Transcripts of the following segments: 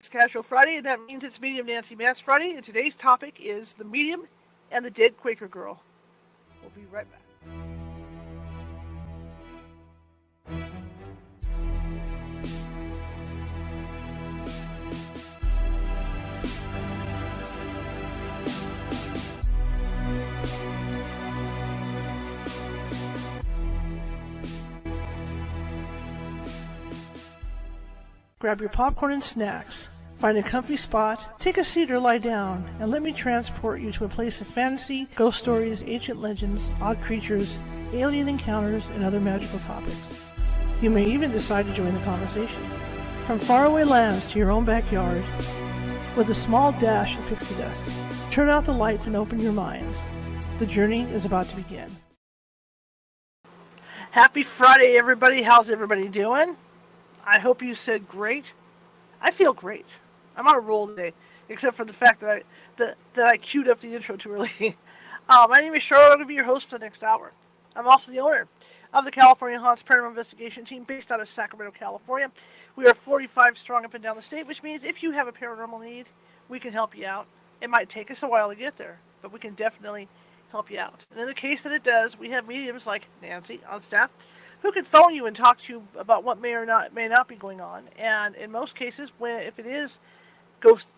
It's Casual Friday, and that means it's Medium Nancy Matz Friday, and today's topic is the medium and the dead Quaker girl. We'll be right back. Grab your popcorn and snacks. Find a comfy spot, take a seat or lie down, and let me transport you to a place of fantasy, ghost stories, ancient legends, odd creatures, alien encounters, and other magical topics. You may even decide to join the conversation. From faraway lands to your own backyard, with a small dash of pixie dust. Turn out the lights and open your minds. The journey is about to begin. Happy Friday, everybody. How's everybody doing? I hope you said great. I feel great. I'm on a roll today, except for the fact that I queued up the intro too early. My name is Charlotte. I'm going to be your host for the next hour. I'm also the owner of the California Haunts Paranormal Investigation Team based out of Sacramento, California. We are 45 strong up and down the state, which means if you have a paranormal need, we can help you out. It might take us a while to get there, but we can definitely help you out. And in the case that it does, we have mediums like Nancy on staff who can phone you and talk to you about what may not be going on. And in most cases, if it is ghost,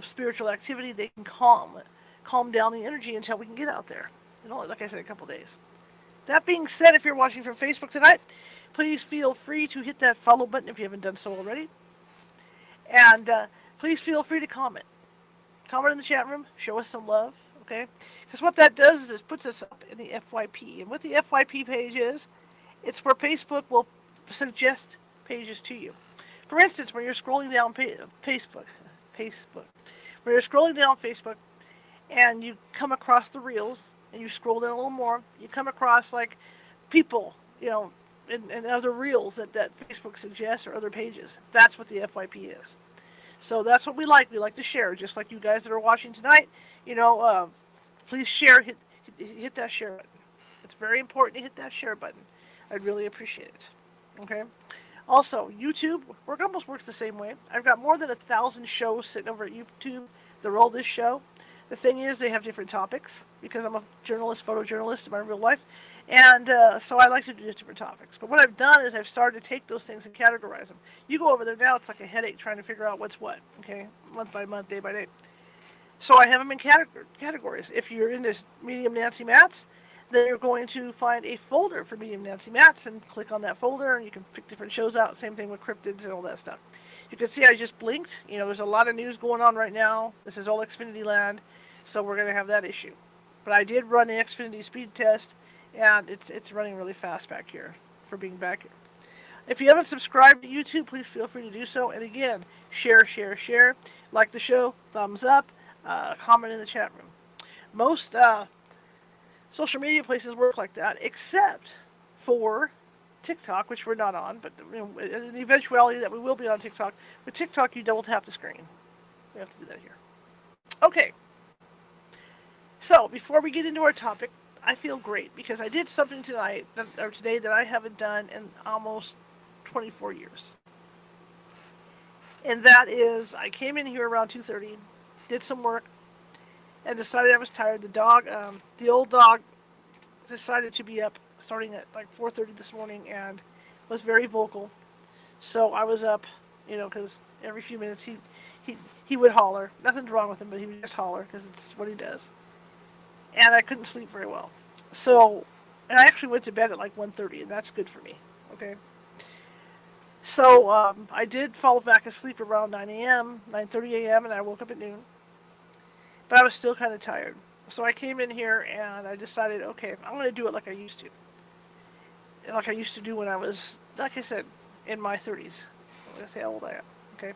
spiritual activity, they can calm down the energy until we can get out there. Like I said, a couple days. That being said, if you're watching from Facebook tonight, please feel free to hit that follow button if you haven't done so already. And please feel free to comment. Comment in the chat room. Show us some love, okay? Because what that does is it puts us up in the FYP. And what the FYP page is, it's where Facebook will suggest pages to you. For instance, when you're scrolling down Facebook, when you're scrolling down Facebook and you come across the reels and you scroll down a little more, you come across like people, and other reels that Facebook suggests or other pages. That's what the FYP is. So that's what we like. We like to share, just like you guys that are watching tonight. Please share. Hit that share button. It's very important to hit that share button. I'd really appreciate it. Okay. Also, YouTube almost works the same way. I've got more than 1,000 shows sitting over at YouTube that roll this show. The thing is, they have different topics because I'm a photojournalist in my real life, and so I like to do different topics. But what I've done is I've started to take those things and categorize them. You go over there now, it's like a headache trying to figure out what's what. Okay, month by month, day by day. So I have them in categories. If you're in this Medium Nancy Matz, then you're going to find a folder for Medium Nancy Matz and click on that folder and you can pick different shows out. Same thing with cryptids and all that stuff. You can see I just blinked. There's a lot of news going on right now. This is all Xfinity land, so we're going to have that issue. But I did run the Xfinity speed test and it's running really fast back here for being back here. If you haven't subscribed to YouTube, please feel free to do so. And again, share. Like the show, thumbs up, comment in the chat room. Most social media places work like that, except for TikTok, which we're not on, but in the eventuality that we will be on TikTok. With TikTok, you double tap the screen. We have to do that here. Okay. So, before we get into our topic, I feel great because I did something today that I haven't done in almost 24 years. And that is, I came in here around 2:30, did some work, and decided I was tired. The old dog decided to be up starting at like 4:30 this morning and was very vocal. So I was up, because every few minutes he would holler. Nothing's wrong with him, but he would just holler because it's what he does. And I couldn't sleep very well. So, and I actually went to bed at like 1:30, and that's good for me, okay? So I did fall back asleep around 9:30 a.m., and I woke up at noon. But I was still kind of tired. So I came in here and I decided, okay, I'm going to do it like I used to. Like I used to do when I was, like I said, in my 30s. I'm going to say how old I am, okay?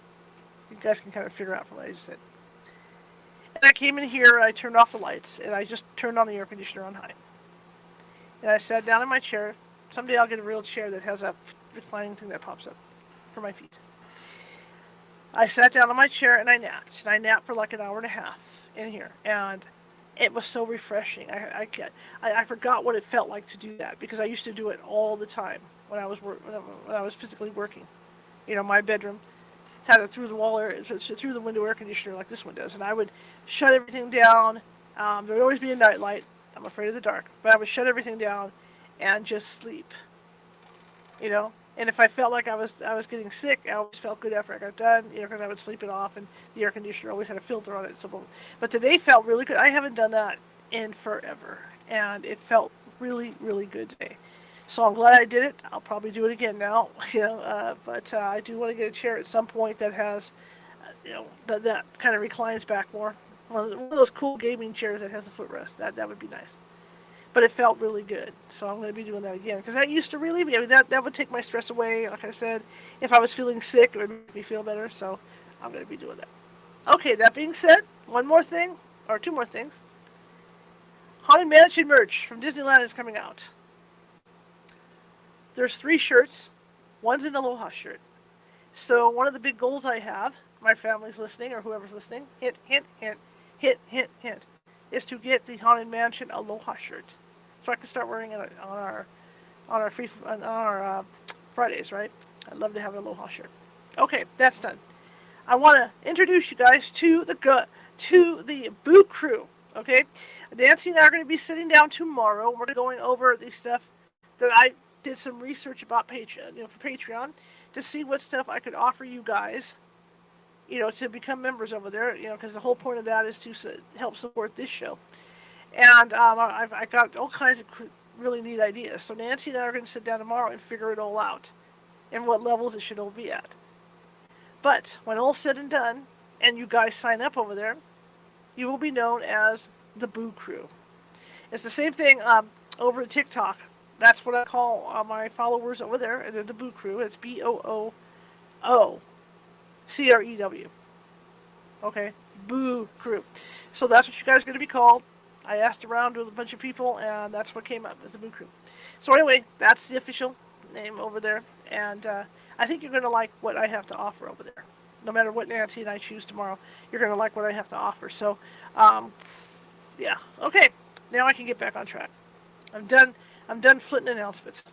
You guys can kind of figure out from what I just said. And I came in here and I turned off the lights and I just turned on the air conditioner on high. And I sat down in my chair. Someday I'll get a real chair that has a reclining thing that pops up for my feet. I sat down in my chair and I napped. And I napped for like an hour and a half in here, and it was so refreshing. I forgot what it felt like to do that because I used to do it all the time when I was physically working. My bedroom had a through the wall air, through the window air conditioner like this one does, and I would shut everything down. There would always be a night light. I'm afraid of the dark, but I would shut everything down and just sleep. You know, and if I felt like I was getting sick, I always felt good after I got done. You know, because I would sleep it off, and the air conditioner always had a filter on it. So, but today felt really good. I haven't done that in forever, and it felt really, really good today. So I'm glad I did it. I'll probably do it again now. You know, but I do want to get a chair at some point that has, you know, that kind of reclines back more. One of those cool gaming chairs that has a footrest. That would be nice. But it felt really good, so I'm going to be doing that again because that used to relieve me. I mean, that would take my stress away. Like I said, if I was feeling sick, it would make me feel better. So I'm going to be doing that. Okay, that being said, one more thing or two more things. Haunted Mansion merch from Disneyland is coming out. There's 3 shirts. One's an Aloha shirt. So one of the big goals I have, my family's listening or whoever's listening, hint, hint, hint, hint, hint, hint, is to get the Haunted Mansion Aloha shirt, so I can start wearing it on our Fridays, right? I'd love to have an Aloha shirt. Okay, that's done. I want to introduce you guys to the Boo Crew. Okay, Nancy and I are going to be sitting down tomorrow. We're going over the stuff that I did some research about Patreon, you know, for Patreon, to see what stuff I could offer you guys, you know, to become members over there, you know, because the whole point of that is to help support this show. And I got all kinds of really neat ideas. So Nancy and I are going to sit down tomorrow and figure it all out and what levels it should all be at. But when all's said and done, and you guys sign up over there, you will be known as the Boo Crew. It's the same thing over at TikTok. That's what I call my followers over there. They're the Boo Crew. It's BOOOCREW. Okay, Boo Crew. So that's what you guys are going to be called. I asked around with a bunch of people, and that's what came up as the Boo Crew. So anyway, that's the official name over there, and I think you're going to like what I have to offer over there. No matter what Nancy and I choose tomorrow, you're going to like what I have to offer. So, yeah. Okay, now I can get back on track. I'm done flitting announcements.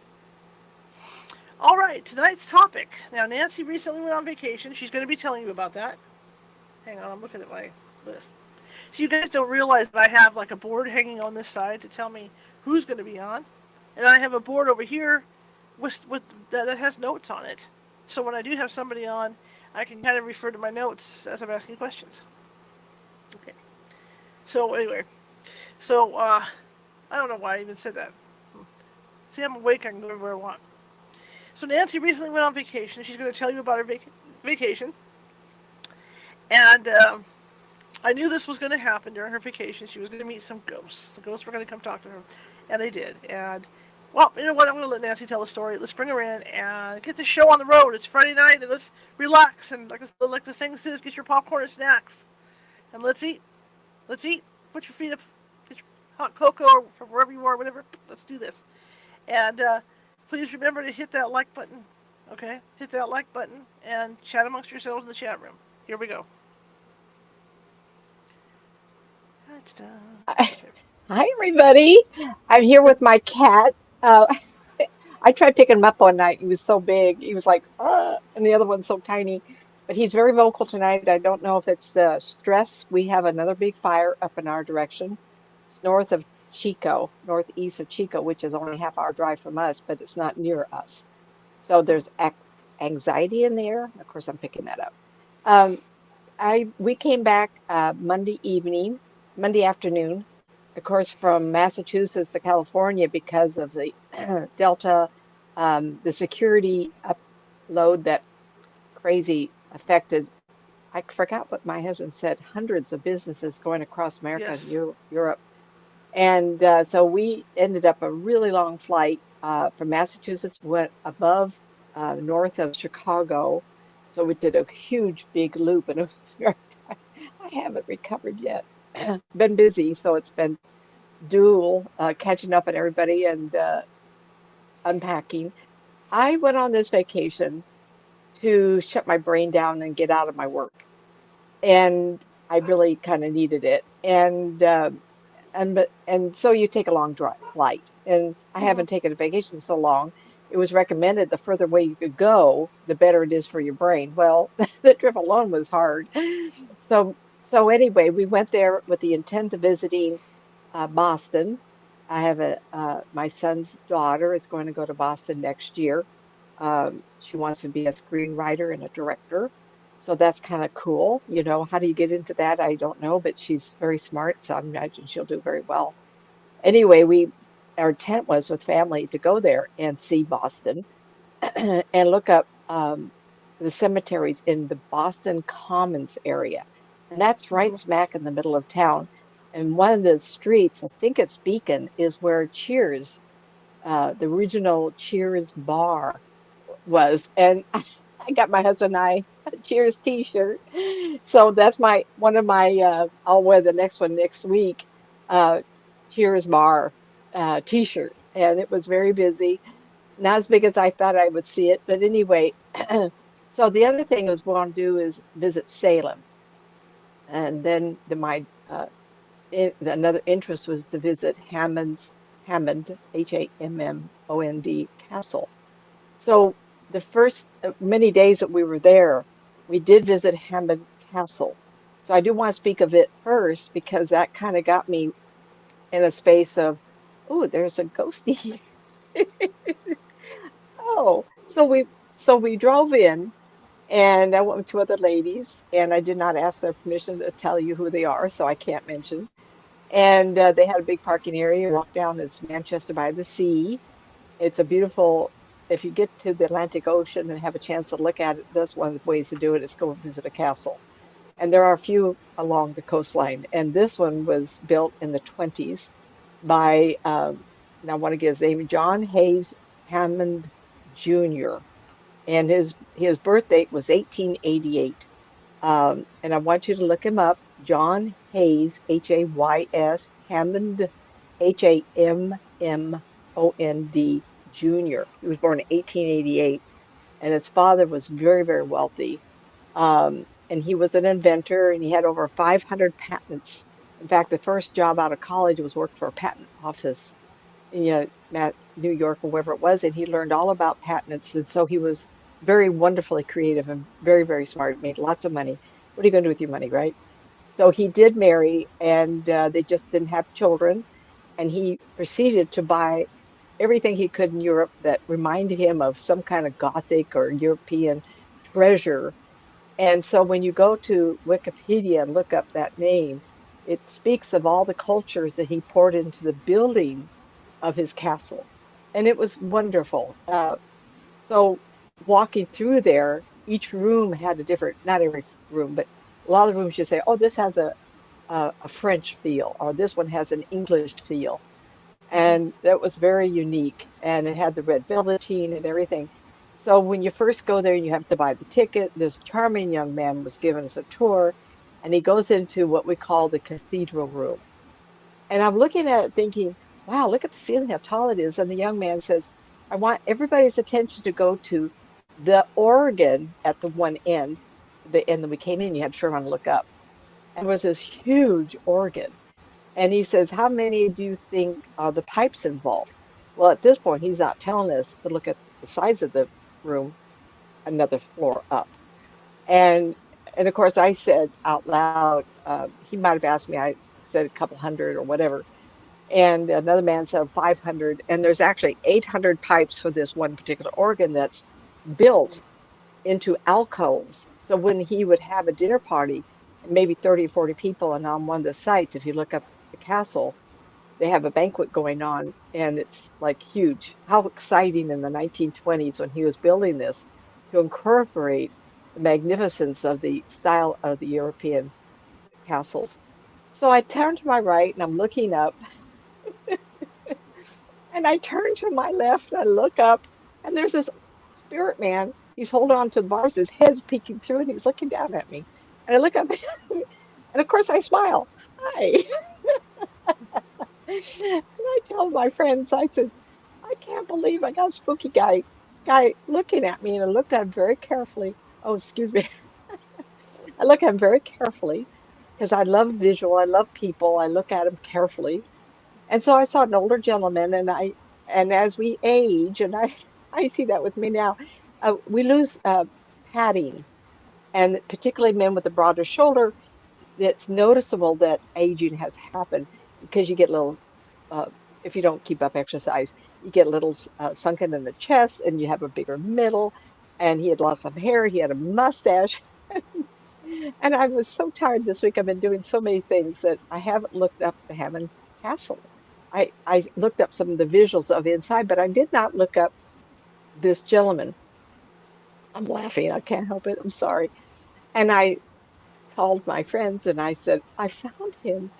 All right, tonight's topic. Now, Nancy recently went on vacation. She's going to be telling you about that. Hang on, I'm looking at my list. So you guys don't realize that I have like a board hanging on this side to tell me who's going to be on. And I have a board over here with that has notes on it. So when I do have somebody on, I can kind of refer to my notes as I'm asking questions. Okay. So anyway, so I don't know why I even said that. See, I'm awake. I can go where I want. So Nancy recently went on vacation. She's going to tell you about her vacation. And I knew this was going to happen during her vacation. She was going to meet some ghosts. The ghosts were going to come talk to her. And they did. And, well, you know what? I'm going to let Nancy tell a story. Let's bring her in and get the show on the road. It's Friday night, and let's relax. And like the thing says, get your popcorn and snacks. And let's eat. Let's eat. Put your feet up. Get your hot cocoa or from wherever you are, whatever. Let's do this. And please remember to hit that like button. Okay? Hit that like button and chat amongst yourselves in the chat room. Here we go. Hi, everybody. I'm here with my cat. I tried picking him up one night. He was so big. He was like, and the other one's so tiny. But he's very vocal tonight. I don't know if it's stress. We have another big fire up in our direction. It's north of Chico, northeast of Chico, which is only a half-hour drive from us, but it's not near us. So there's anxiety in the air. Of course, I'm picking that up. We came back Monday afternoon, of course, from Massachusetts to California because of the Delta, the security upload that crazy affected. I forgot what my husband said, hundreds of businesses going across America Yes. and Europe. And so we ended up a really long flight from Massachusetts, went above north of Chicago. So we did a huge big loop, and it was very tight. I haven't recovered yet. Been busy, so it's been dual catching up on everybody and unpacking. I went on this vacation to shut my brain down and get out of my work, and I really kind of needed it. And so you take a long flight, and I haven't taken a vacation so long. it was recommended the further away you could go, the better it is for your brain. Well, the trip alone was hard. So, so anyway, we went there with the intent of visiting Boston. I have my son's daughter is going to go to Boston next year. She wants to be a screenwriter and a director. So that's kind of cool. You know, how do you get into that? I don't know, but she's very smart, so I imagine she'll do very well. Anyway, our intent was with family to go there and see Boston and look up the cemeteries in the Boston Commons area. And that's right Mhm. smack in the middle of town. And one of the streets, I think it's Beacon, is where Cheers, the original Cheers bar was. And I got my husband and I a Cheers t-shirt. So that's my one of my I'll wear the next one next week, uh Cheers bar t-shirt. And it was very busy. Not as big as I thought I would see it, but anyway. So the other thing I was want to do is visit Salem, and then another interest was to visit Hammond Hammond Castle. So the first many days that we were there, we did visit Hammond Castle. So I do want to speak of it first because that kind of got me in a space of, oh, there's a ghosty. Oh, so we drove in, and I went with two other ladies, and I did not ask their permission to tell you who they are, so I can't mention. And they had a big parking area. Walk down, it's Manchester by the Sea. It's a beautiful, if you get to the Atlantic Ocean and have a chance to look at it, that's one of the ways to do it is go visit a castle. And there are a few along the coastline. And this one was built in the 20s by, now I want to get his name, John Hayes Hammond Jr. And his birth date was 1888. And I want you to look him up. John Hayes, Hays, Hammond, Hammond Jr. He was born in 1888, and his father was very, very wealthy. And he was an inventor, and he had over 500 patents. In fact, the first job out of college was work for a patent office, New York or wherever it was, and he learned all about patents. And so he was very wonderfully creative and very, very smart, made lots of money. What are you going to do with your money, right? So he did marry, and they just didn't have children. And he proceeded to buy everything he could in Europe that reminded him of some kind of Gothic or European treasure. And so when you go to Wikipedia and look up that name, it speaks of all the cultures that he poured into the building of his castle. And it was wonderful. So walking through there, each room had a different, not every room, but a lot of rooms you say, oh, this has a French feel, or this one has an English feel. Mhm. And that was very unique. And it had the red velveteen and everything. So when you first go there, you have to buy the ticket. This charming young man was giving us a tour, and he goes into what we call the cathedral room. And I'm looking at it thinking, wow, look at the ceiling, how tall it is. And the young man says, I want everybody's attention to go to the organ at the one end. And then we came in, you had to turn around and look up. And there was this huge organ. And he says, how many do you think are the pipes involved? Well, at this point, he's not telling us to look at the size of the room another floor up. And and of course, I said out loud, he might have asked me, I said a couple hundred or whatever. And another man said 500. And there's actually 800 pipes for this one particular organ that's built into alcoves. So when he would have a dinner party, maybe 30 or 40 people, and on one of the sites, if you look up the castle, they have a banquet going on, and it's like huge. How exciting in the 1920s when he was building this to incorporate the magnificence of the style of the European castles. So I turn to my right and I'm looking up, and I turn to my left and I look up, and there's this spirit man. He's holding on to the bars, his head's peeking through, and he's looking down at me. And I look up, and of course I smile. Hi. And I tell my friends, I said, I can't believe I got a spooky guy looking at me. And I looked at him very carefully. Oh, excuse me. I look at him very carefully because I love visual. I love people. I look at him carefully. And so I saw an older gentleman, and as we age, and I I see that with me now. We lose padding, and particularly men with a broader shoulder. It's noticeable that aging has happened because you get little, uh, if you don't keep up exercise, you get a little sunken in the chest and you have a bigger middle. And he had lots of hair, he had a mustache. And I was so tired this week. I've been doing so many things that I haven't looked up the Hammond Castle. I looked up some of the visuals of inside, but I did not look up this gentleman. I'm laughing. I can't help it. I'm sorry. And I called my friends and I said, I found him.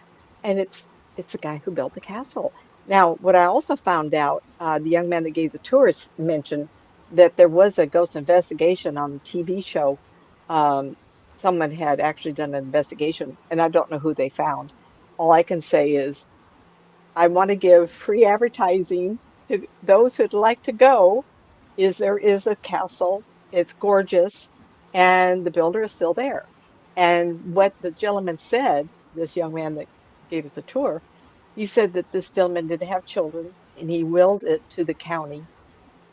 And it's the guy who built the castle. Now, what I also found out, the young man that gave the tours mentioned that there was a ghost investigation on the TV show. Um, Someone had actually done an investigation, and I don't know who they found. All I can say is I want to give free advertising to those who'd like to go. Is there is a castle. It's gorgeous, and the builder is still there. And what the gentleman said, this young man that gave us a tour, he said that this gentleman didn't have children, and he willed it to the county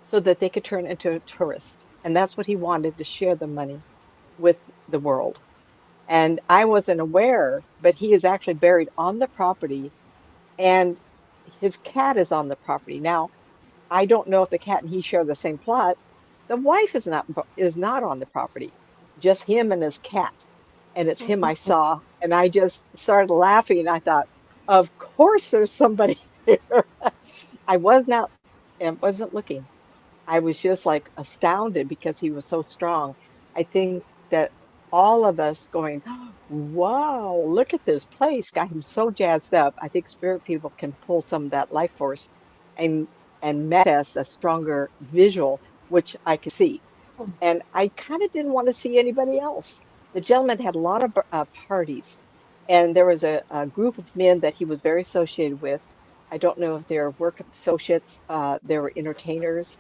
so that they could turn into a tourist. And that's what he wanted to share the money with the world. And I wasn't aware, but he is actually buried on the property, and his cat is on the property. Now, I don't know if the cat and he share the same plot. The wife is not on the property, just him and his cat. And it's him I saw, and I just started laughing. I thought, of course there's somebody here. I was not and wasn't looking. I was just like astounded because he was so strong. I think that all of us going, wow, look at this place, got him so jazzed up. I think spirit people can pull some of that life force and manifest a stronger visual, which I could see. And I kind of didn't want to see anybody else. The gentleman had a lot of parties, and there was a group of men that he was very associated with. I don't know if they're work associates, they were entertainers,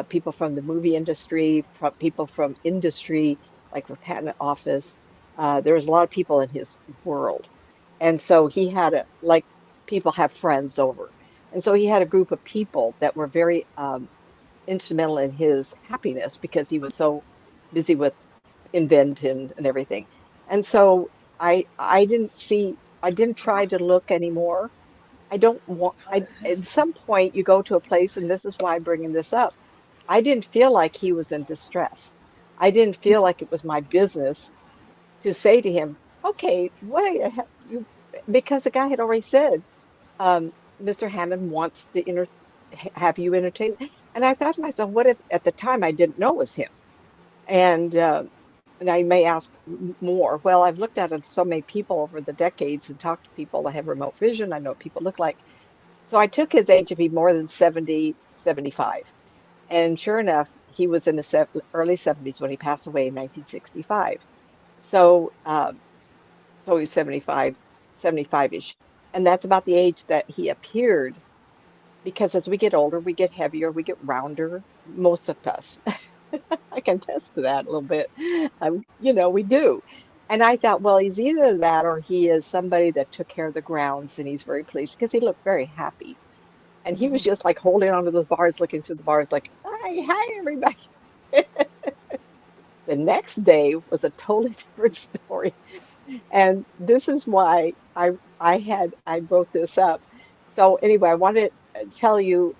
people from the movie industry, people from industry, like for patent office. There was a lot of people in his world. And so he had like people have friends over. And so he had a group of people that were very instrumental in his happiness because he was so busy with inventing and everything. And so I didn't try to look anymore. I don't want, at some point you go to a place, and this is why I'm bringing this up. I didn't feel like he was in distress. I didn't feel like it was my business to say to him, okay, wait, you, because the guy had already said, um, Mr. Hammond wants to have you entertain. And I thought to myself, what if at the time I didn't know it was him? And and I may ask more. Well, I've looked at it so many people over the decades and talked to people that have remote vision. I know what people look like. So I took his age to be more than 70, 75. And sure enough, he was in the early 70s when he passed away in 1965. So, so he's 75, 75-ish. And that's about the age that he appeared because as we get older, we get heavier, we get rounder, most of us. I can attest to that a little bit. We do. And I thought, well, he's either that or he is somebody that took care of the grounds and he's very pleased because he looked very happy. And he was just like holding onto those bars, looking through the bars, like, hi, everybody. The next day was a totally different story. And this is why I wrote this up. So anyway, I wanted to tell you,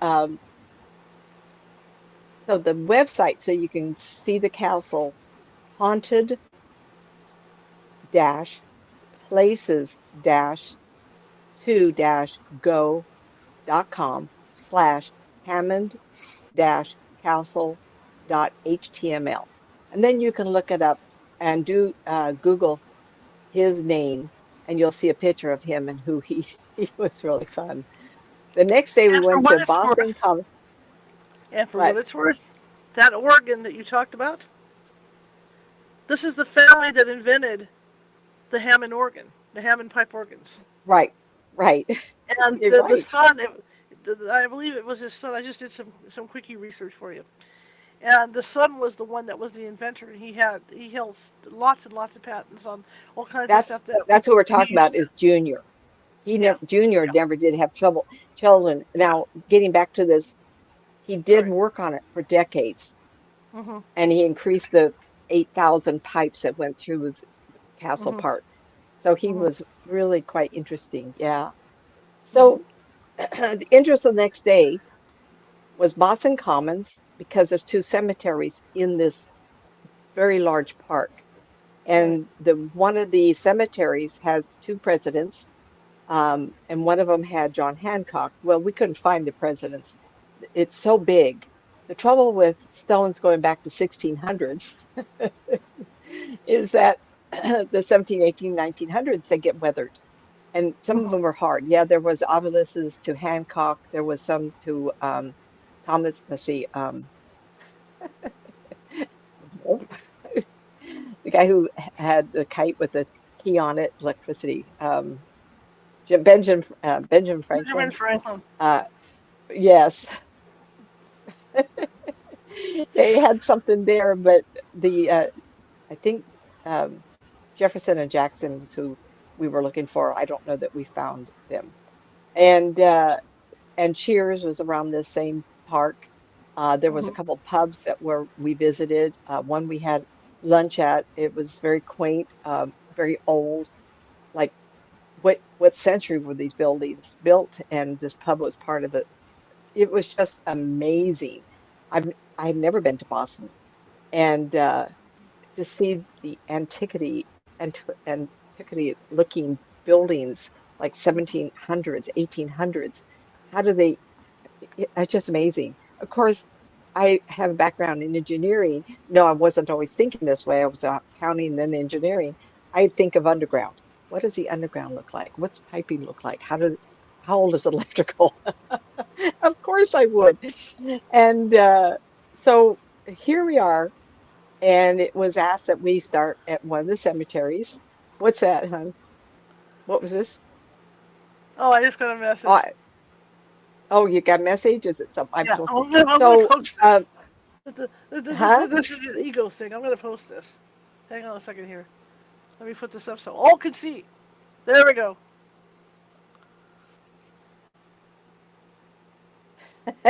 so the website, so you can see the castle, haunted dash places dash to dash go.com/ Hammond dash castle dot html. And then you can look it up and do Google his name, and you'll see a picture of him and who he was really fun. The next day we And for went what to it's Boston worth, College. and for what What? it's worth, that organ that you talked about, this is the family that invented the Hammond organ, the Hammond pipe organs. Right, right. And You're the right. son, I believe it was his son. I just did some quickie research for you. And the son was the one that was the inventor. He held lots and lots of patents on all kinds of stuff that That's what we're we talking about used. is Junior. He Yeah, never Junior yeah. never did have children. Now, getting back to this, He did Right. work on it for decades, Mhm. and he increased the 8,000 pipes that went through Castle Mhm. Park. So he Mhm. was really quite interesting. Yeah. Mhm. So the interest of the next day was Boston Commons because there's two cemeteries in this very large park. Right. And the one of the cemeteries has two presidents, and one of them had John Hancock. Well, we couldn't find the presidents. It's so big. The trouble with stones going back to 1600s is that the 17, 18, 1900s, they get weathered. And some of Mhm. them are hard. Yeah, there was obelisks to Hancock. There was some to Thomas, let's see, the guy who had the kite with the key on it, electricity. Benjamin Benjamin Franklin. Franklin. Uh, yes, they had something there, but the I think um, Jefferson and Jackson was who we were looking for. I don't know that we found them. And Cheers was around the same park. There was a Mhm. couple pubs that were we visited. One we had lunch at. It was very quaint, very old. Like what century were these buildings built? And this pub was part of it. It was just amazing. I had never been to Boston, and to see the antiquity looking buildings like 1700s, 1800s. How do they? It's just amazing. Of course, I have a background in engineering. No, I wasn't always thinking this way. I was accounting, then engineering. I think of underground. What does the underground look like? What's piping look like? How old is electrical? Of course I would. And so here we are, and it was asked that we start at one of the cemeteries. What's that, hon? What was this? Oh, I just got a Oh, message. oh, you got a message? Is it something I'm Yeah, supposed to? I'm gonna So, post this. huh? This is an ego thing. I'm gonna post this. Hang on a second here. Let me put this up so all can see. There we go.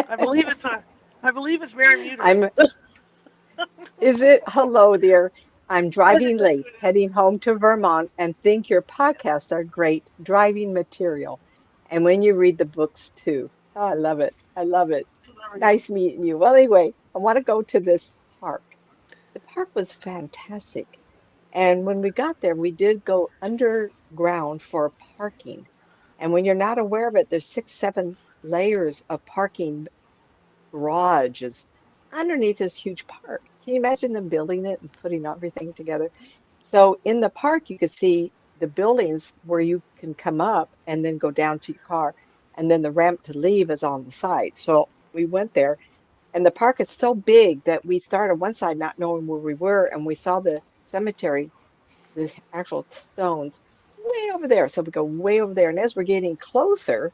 I believe it's a. I believe it's Mary Muter. I'm, is it? Hello there. I'm I think driving that's who late, it is. heading home to Vermont, and think your podcasts are great driving material. And when you read the books too. Oh, I love it. I love it. So there we go. Nice meeting you. Well, anyway, I want to go to this park. The park was fantastic. And when we got there, we did go underground for parking. And when you're not aware of it, there's six, seven layers of parking garages underneath this huge park. Can you imagine them building it and putting everything together? So in the park, you could see the buildings where you can come up and then go down to your car. And then the ramp to leave is on the side. So we went there, and the park is so big that we started one side not knowing where we were, and we saw the cemetery, the actual stones, way over there. So we go way over there. And as we're getting closer,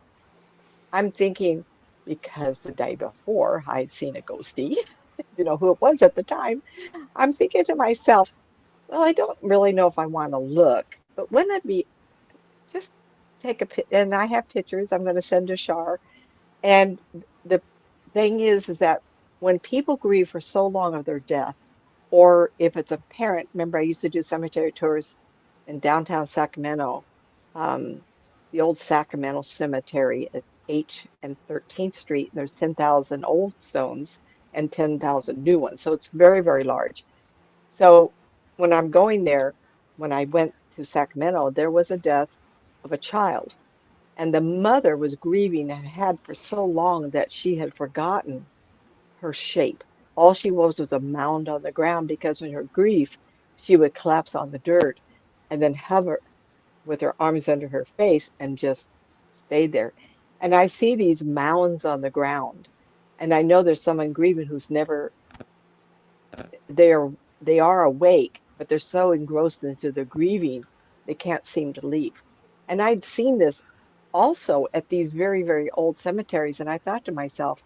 I'm thinking, because the day before I'd seen a ghostie, you know who it was at the time, I'm thinking to myself, well, I don't really know if I want to look, but wouldn't it be just take a pic? And I have pictures I'm going to send to Shar. And the thing is that when people grieve for so long of their death, or if it's a parent, remember I used to do cemetery tours in downtown Sacramento, um, the old Sacramento Cemetery at H and 13th Street. There's 10,000 old stones and 10,000 new ones. So it's very, very large. So when I'm going there, when I went to Sacramento, there was a death of a child, and the mother was grieving and had for so long that she had forgotten her shape. All she was a mound on the ground because in her grief, she would collapse on the dirt and then hover with her arms under her face and just stay there. And I see these mounds on the ground, and I know there's someone grieving who's never they're they are awake, but they're so engrossed into the grieving they can't seem to leave. And I'd seen this also at these very, very old cemeteries, and I thought to myself,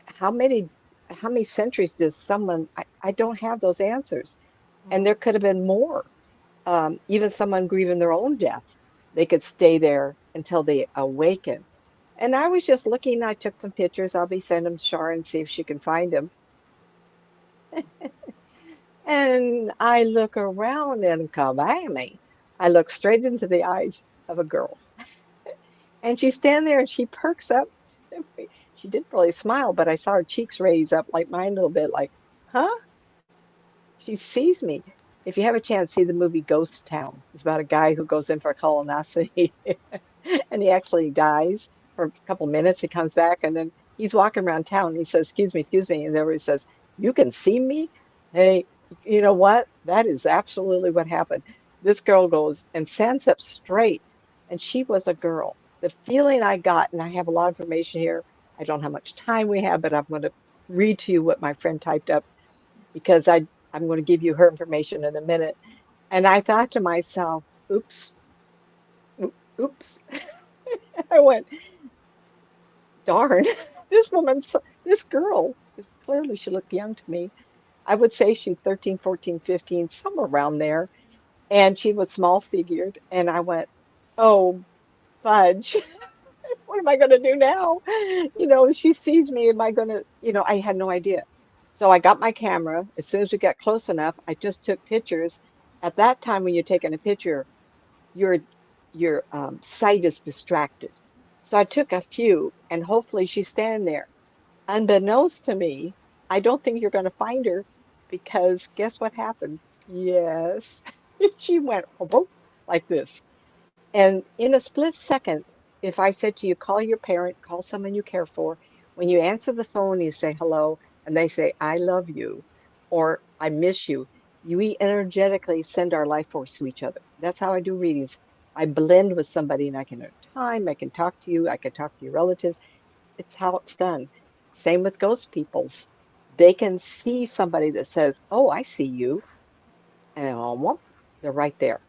how many how many centuries does someone I don't have those answers. And Mhm. there could have been more. Even someone grieving their own death, they could stay there until they awaken. And I was just looking. I took some pictures. I'll be sending them to Shar and see if she can find them. And I look around and kabammy, I look straight into the eyes of a girl. And she's standing there and she perks up. She didn't really smile, but I saw her cheeks raise up like mine a little bit, like, huh? She sees me. If you have a chance, see the movie Ghost Town. It's about a guy who goes in for a colonoscopy and he actually dies for a couple minutes. He comes back and then he's walking around town. And he says, excuse me. And everybody says, you can see me? Hey, you know what? That is absolutely what happened. This girl goes and stands up straight, and she was a girl. The feeling I got, and I have a lot of information here. I don't know how much time we have, but I'm going to read to you what my friend typed up because I'm going to give you her information in a minute. And I thought to myself, oops, oops. I went, darn, this girl, is clearly she looked young to me. I would say she's 13, 14, 15, somewhere around there. And she was small figured. And I went, oh, fudge. What am I going to do now? She sees me. Am I going to, I had no idea. So I got my camera. As soon as we got close enough, I just took pictures. At that time, when you're taking a picture, your sight is distracted. So I took a few, and hopefully she's standing there. Unbeknownst to me, I don't think you're going to find her because guess what happened? Yes, she went whoop, like this. And in a split second, if I said to you, call your parent, call someone you care for, when you answer the phone, you say hello, and they say, I love you, or I miss you, we energetically send our life force to each other. That's how I do readings. I blend with somebody and I can know time, I can talk to you, I can talk to your relatives. It's how it's done. Same with ghost peoples. They can see somebody that says, oh, I see you, and whoop, they're right there.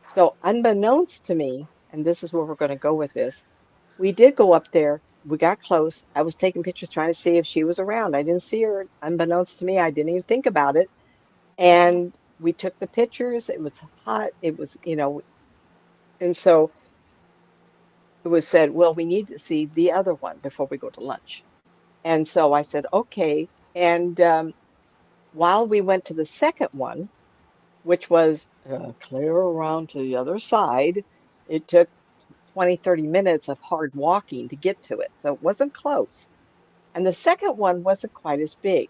So, unbeknownst to me, and this is where we're going to go with this, we did go up there. We got close. I was taking pictures trying to see if she was around. I didn't see her. Unbeknownst to me, I didn't even think about it. Mhm. And we took the pictures. It was hot. It was, and so it was said, well, we need to see the other one before we go to lunch. And so I said, okay. And while we went to the second one, which was clear around to the other side, it took 20, 30 minutes of hard walking to get to it. So it wasn't close. And the second one wasn't quite as big,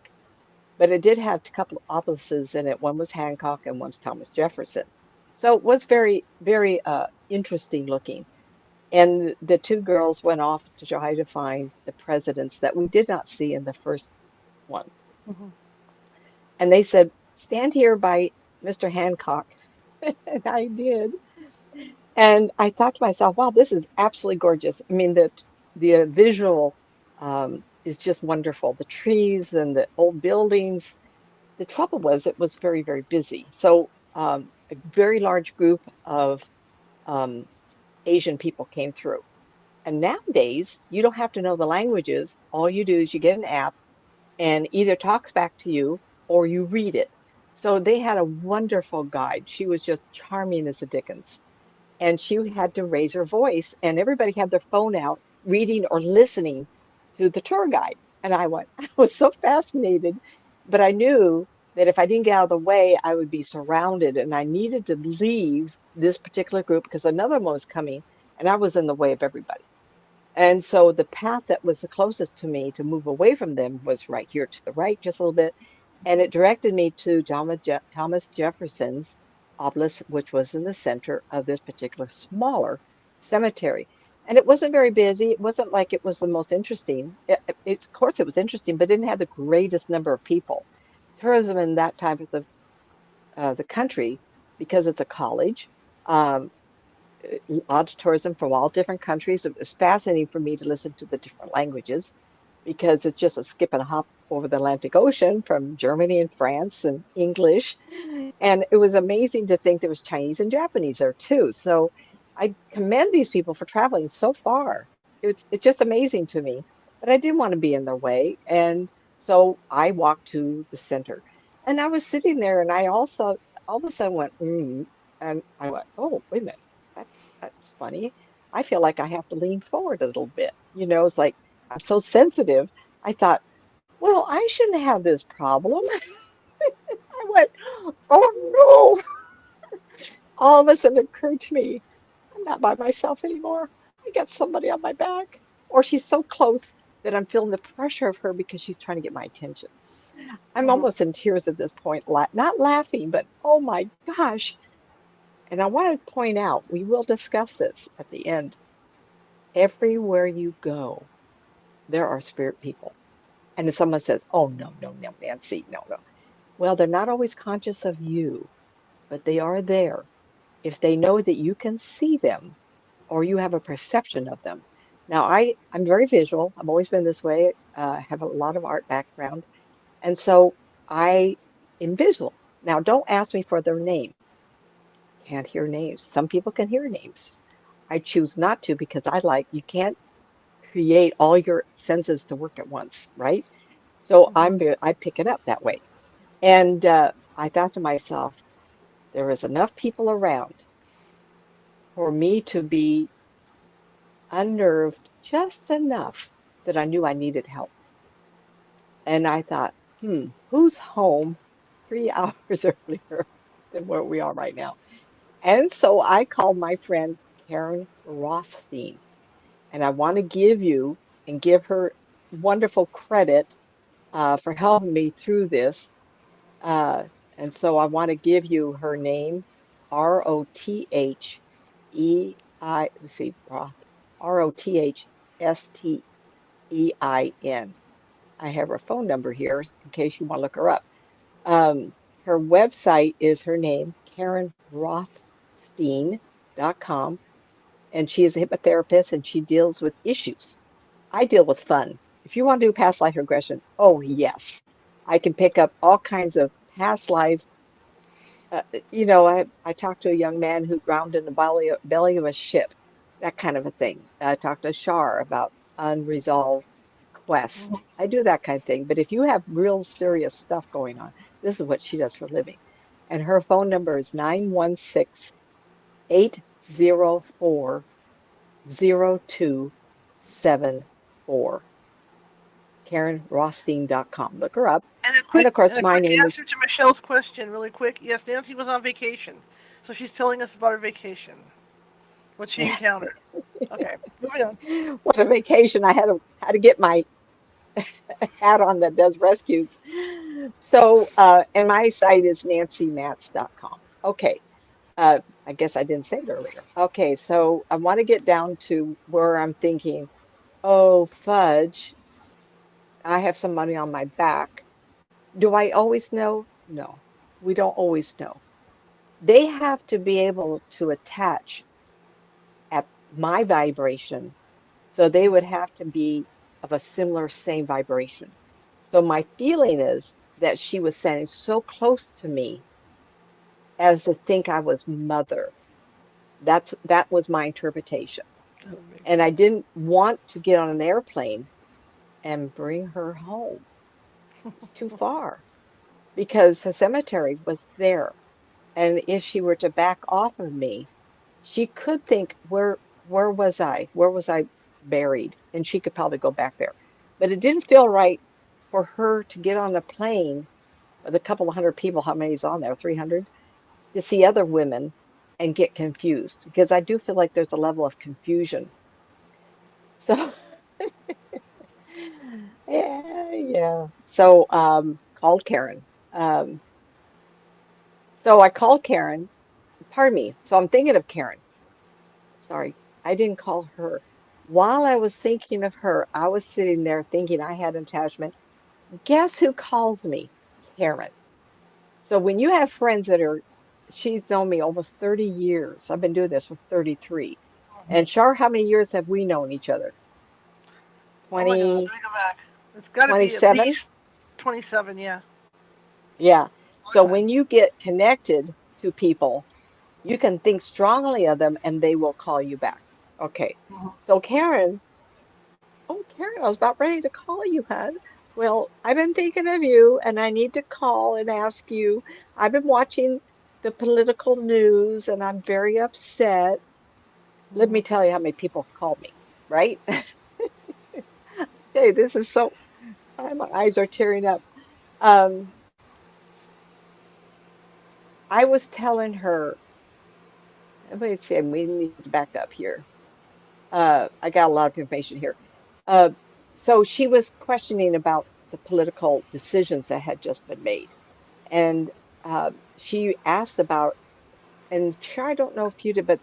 but it did have a couple of offices in it. One was Hancock and one's Thomas Jefferson. So it was very, very interesting looking. And the two girls went off to try to find the presidents that we did not see in the first one. Mhm. And they said, stand here by Mr. Hancock. And I did. And I thought to myself, wow, this is absolutely gorgeous. I mean, the visual is just wonderful. The trees and the old buildings. The trouble was it was very, very busy. So a very large group of um, Asian people came through. And nowadays, you don't have to know the languages. All you do is you get an app and either talks back to you or you read it. So they had a wonderful guide. She was just charming as a Dickens, and she had to raise her voice, and everybody had their phone out reading or listening to the tour guide. And I went, I was so fascinated, but I knew that if I didn't get out of the way, I would be surrounded, and I needed to leave this particular group because another one was coming, and I was in the way of everybody. And so the path that was the closest to me to move away from them was right here to the right, just a little bit. And it directed me to Thomas Jefferson's obelisk, which was in the center of this particular smaller cemetery. And it wasn't very busy. It wasn't like it was the most interesting. Of course, it was interesting, but it didn't have the greatest number of people. Tourism in that time of the country, because it's a college, um, lot of tourism from all different countries. It was fascinating for me to listen to the different languages because it's just a skip and a hop over the Atlantic Ocean from Germany and France and English. And it was amazing to think there was Chinese and Japanese there too. So I commend these people for traveling so far. It's just amazing to me. But I didn't want to be in their way. And so I walked to the center. And I was sitting there and I also all of a sudden went, and I went, oh, wait a minute. That, that's funny. I feel like I have to lean forward a little bit. It's like I'm so sensitive. I thought, well, I shouldn't have this problem. I went, oh no. All of a sudden it occurred to me, I'm not by myself anymore. I got somebody on my back. Or she's so close that I'm feeling the pressure of her because she's trying to get my attention. I'm Mhm. almost in tears at this point, not laughing, but oh my gosh. And I want to point out, we will discuss this at the end. Everywhere you go, there are spirit people. And if someone says, oh, no, no, no, Nancy, no, no. Well, they're not always conscious of you, but they are there. If they know that you can see them or you have a perception of them. Now, I'm very visual. I've always been this way. I have a lot of art background. And so I am visual. Now, don't ask me for their name. Can't hear names. Some people can hear names. I choose not to because you can't create all your senses to work at once, right? So Mhm. I pick it up that way. And I thought to myself, there is enough people around for me to be unnerved just enough that I knew I needed help. And I thought, who's home 3 hours earlier than where we are right now? And so I called my friend Karen Rothstein, and I want to give you and give her wonderful credit for helping me through this. Uh, and so I want to give you her name, let's see, Rothstein. I have her phone number here in case you want to look her up. Her website is her name, KarenRothstein.com, and she is a hypnotherapist and she deals with issues. I deal with fun. If you want to do past life regression, oh, yes, I can pick up all kinds of past life. I talked to a young man who drowned in the belly of a ship, that kind of a thing. I talked to Shar about unresolved quest. Mhm. I do that kind of thing. But if you have real serious stuff going on, this is what she does for a living. And her phone number is 916-804-0274. KarenRothstein.com. Look her up. And of And course, a my quick name answer is, to Michelle's question, really quick. Yes, Nancy was on vacation, so she's telling us about her vacation, what she encountered. Okay, moving on. what a vacation. I had to get my hat on that does rescues. So, and my site is nancymatzpsychic.com. Okay. I guess I didn't say it earlier. Okay. So I want to get down to where I'm thinking, oh, fudge, I have some money on my back. Do I always know? No, we don't always know. They have to be able to attach at my vibration. So they would have to be of a similar same vibration. So my feeling is that she was standing so close to me as to think I was mother. That was my interpretation. That would make And I sense. didn't want to get on an airplane and bring her home. It's too far because the cemetery was there. And if she were to back off of me, she could think, where was I? Where was I buried? And she could probably go back there. But it didn't feel right for her to get on a plane with a couple of hundred people, how many's on there? 300, to see other women and get confused because I do feel like there's a level of confusion. So yeah, yeah. So called Karen. Um, so I called Karen. Pardon me. So I'm thinking of Karen. Sorry, I didn't call her. While I was thinking of her, I was sitting there thinking I had an attachment. Guess who calls me? Karen. So when you have friends she's known me almost 30 years. I've been doing this for 33. Mhm. And Shar, how many years have we known each other? Oh my God, 20, let me go back. It's got to be at 27? least 27. Yeah, Yeah. long So time. when you get connected to people, you can think strongly of them and they will call you back. Okay. Mhm. So Karen, oh, Karen, I was about ready to call you, hon. Well, I've been thinking of you and I need to call and ask you. I've been watching the political news and I'm very upset. Let me tell you how many people have called me, right? Hey, this is so, my eyes are tearing up. Um, I was telling her, let me see, we need to back up here. I got a lot of information here. Uh, so she was questioning about the political decisions that had just been made. And she asked about, and sure, I don't know if you did, but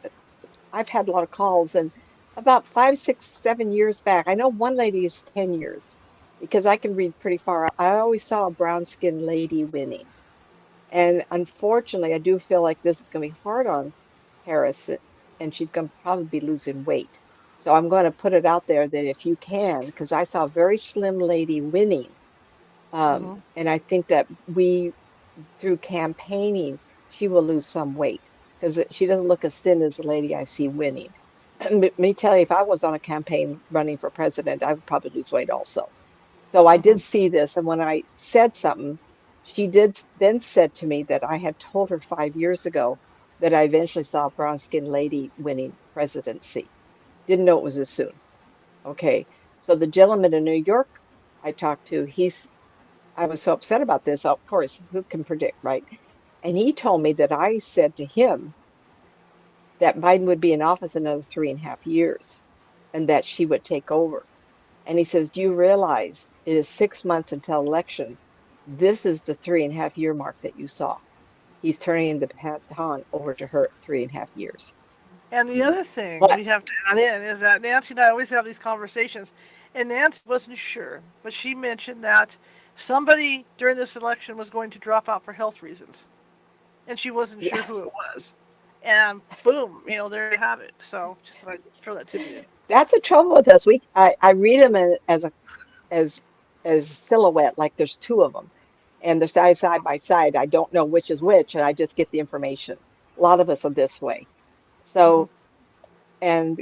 I've had a lot of calls. And about 5, 6, 7 years back, I know one lady is 10 years because I can read pretty far. I always saw a brown-skinned lady winning. And unfortunately, I do feel like this is going to be hard on Harris, and she's going to probably be losing weight. So I'm going to put it out there that if you can, because I saw a very slim lady winning, Mm-hmm. and I think that through campaigning, she will lose some weight because she doesn't look as thin as the lady I see winning. Let me tell you, if I was on a campaign running for president, I would probably lose weight also. So I Mm-hmm. did see this, and when I said something, she did then said to me that I had told her 5 years ago that I eventually saw a brown-skinned lady winning presidency. Didn't know it was as soon. Okay. So the gentleman in New York I talked to, I was so upset about this. Of course, who can predict, right? And he told me that I said to him that Biden would be in office another 3.5 years and that she would take over. And he says, do you realize it is 6 months until election? This is the 3.5 year mark that you saw. He's turning the baton over to her at 3.5 years. And the other thing But we have to add in is that Nancy and I always have these conversations, and Nancy wasn't sure, but she mentioned that somebody during this election was going to drop out for health reasons, and she wasn't sure who it was. And boom, there you have it. So just like throw that tidbit in. that's the trouble with us. I read them as as silhouette, like there's two of them, and they're side by side. I don't know which is which, and I just get the information. A lot of us are this way. Mm-hmm. So, and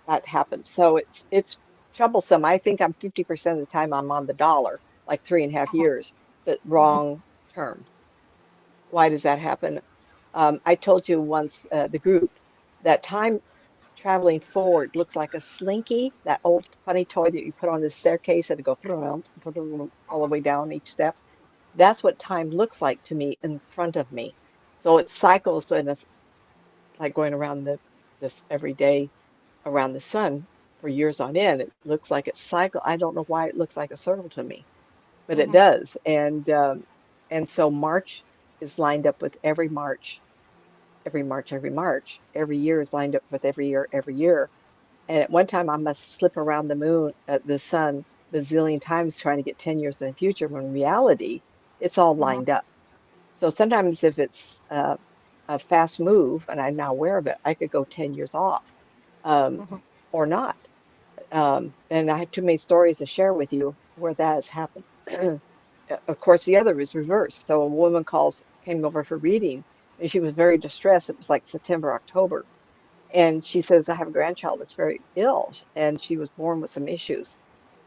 that happens. So it's troublesome. I think I'm 50% of the time I'm on the dollar, like 3.5 years, but wrong term. Why does that happen? I told you once, the group, that time traveling forward looks like a slinky, that old funny toy that you put on the staircase and it go all the way down each step. That's what time looks like to me in front of me. So it cycles and it's like going around this every day around the sun for years on end. It looks like it's cycle. I don't know why it looks like a circle to me, but it Mm-hmm. does. And so March is lined up with every March, every March, every March. Every year is lined up with every year, every year. And at one time, I must slip around the moon, the sun, bazillion times trying to get 10 years in the future. When in reality, it's all Mm-hmm. lined up. So sometimes, if it's a fast move, and I'm now aware of it, I could go 10 years off, um, Mm-hmm. or not. And I have too many stories to share with you where that has happened. Of course, the other is reversed. So a woman came over for reading, and she was very distressed. It was like September, October. And she says, I have a grandchild that's very ill, and she was born with some issues.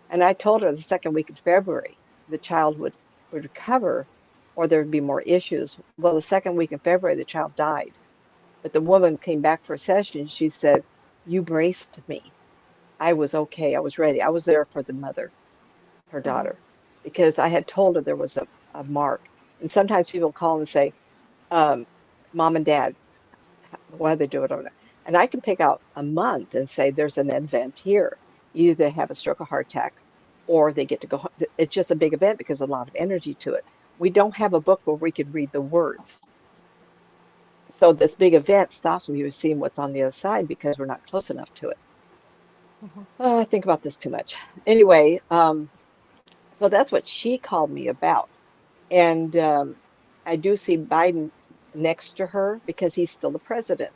And I told her the second week in February, the child would recover or there would be more issues. Well, the second week in February, the child died. But the woman came back for a session. She said, you braced me. I was okay. I was ready. I was there for the mother, her Mm-hmm. daughter, because I had told her there was a mark. And sometimes people call and say, um, Mom and Dad, why they do it or not. And I can pick out a month and say there's an event here. Either they have a stroke or heart attack, or they get to go. It's just a big event because there's a lot of energy to it. We don't have a book where we could read the words. So this big event stops when you're seeing what's on the other side because we're not close enough to it. Mm-hmm. Oh, I think about this too much. Anyway, so that's what she called me about. And I do see Biden next to her because he's still the president.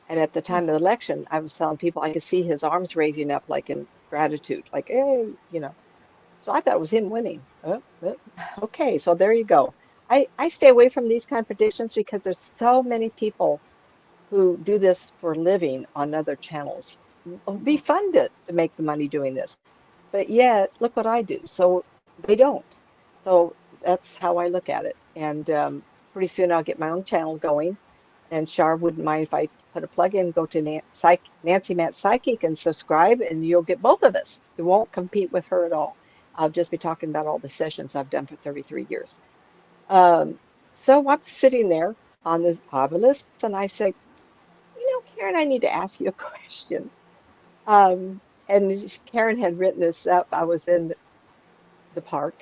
And at the time of the election, I was telling people I could see his arms raising up like in gratitude, like, hey, you know. So I thought it was him winning. Okay, so there you go. I stay away from these kind of predictions because there's so many people who do this for a living on other channels. It'd be fun to make the money doing this. But yet, look what I do. So they don't. So that's how I look at it. And pretty soon I'll get my own channel going. And Shar wouldn't mind if I put a plug in, go to Nancy Matt's Psychic and subscribe, and you'll get both of us. You won't compete with her at all. I'll just be talking about all the sessions I've done for 33 years. Um, so I'm sitting there on this obelisk, and I say, Karen, I need to ask you a question. And Karen had written this up. I was in the park.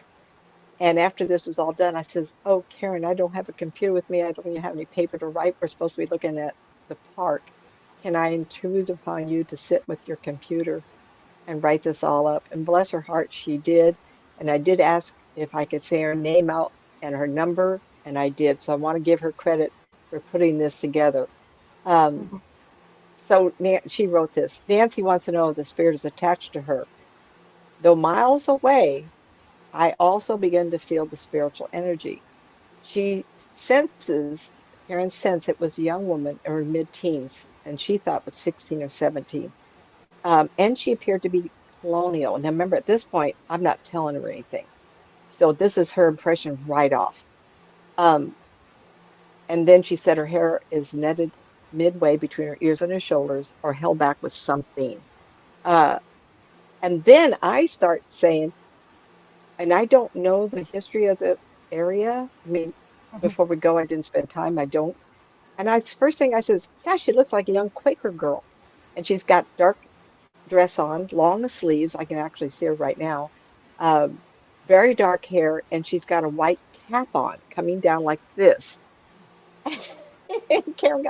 And after this was all done, I says, "Oh, Karen, I don't have a computer with me. I don't even have any paper to write. We're supposed to be looking at the park. Can I intrude upon you to sit with your computer and write this all up?" And bless her heart, she did. And I did ask if I could say her name out and her number, and I did. So I want to give her credit for putting this together. Um, Mhm. so she wrote this. Nancy wants to know if the spirit is attached to her. Though miles away, I also begin to feel the spiritual energy. She senses, Karen sensed it was a young woman in her mid-teens, and she thought was 16 or 17. And she appeared to be colonial. Now, remember, at this point, I'm not telling her anything. So this is her impression right off. Um, and then she said her hair is netted midway between her ears and her shoulders or held back with something. Uh, and then I start saying, and I don't know the history of the area. I mean, Mhm. before we go, I didn't spend time. I don't. And first thing I says, "Gosh, she looks like a young Quaker girl." And she's got dark dress on, long sleeves. I can actually see her right now. Um, very dark hair, and she's got a white cap on coming down like this. And Karen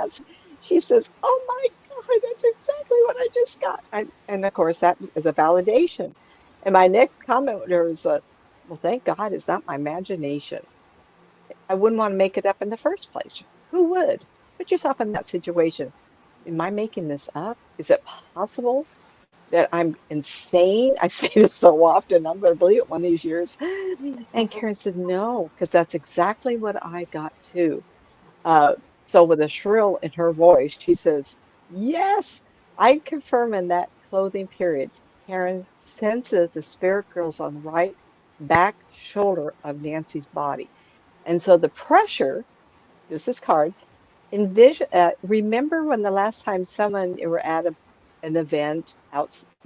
she says, "Oh my God, that's exactly what I just got." And of course, that is a validation. And my next comment was, "Well, thank God it's not my imagination. I wouldn't want to make it up in the first place. Who would? Put yourself in that situation. Am I making this up? Is it possible that I'm insane?" I say this so often, I'm going to believe it one of these years. And Mhm. Karen said, "No, because that's exactly what I got too." So with a shrill in her voice, she says, "Yes, I confirm in that clothing periods, Karen senses the spirit girls on the right back shoulder of Nancy's body. And so the pressure, this is hard, remember when the last time someone you were at an event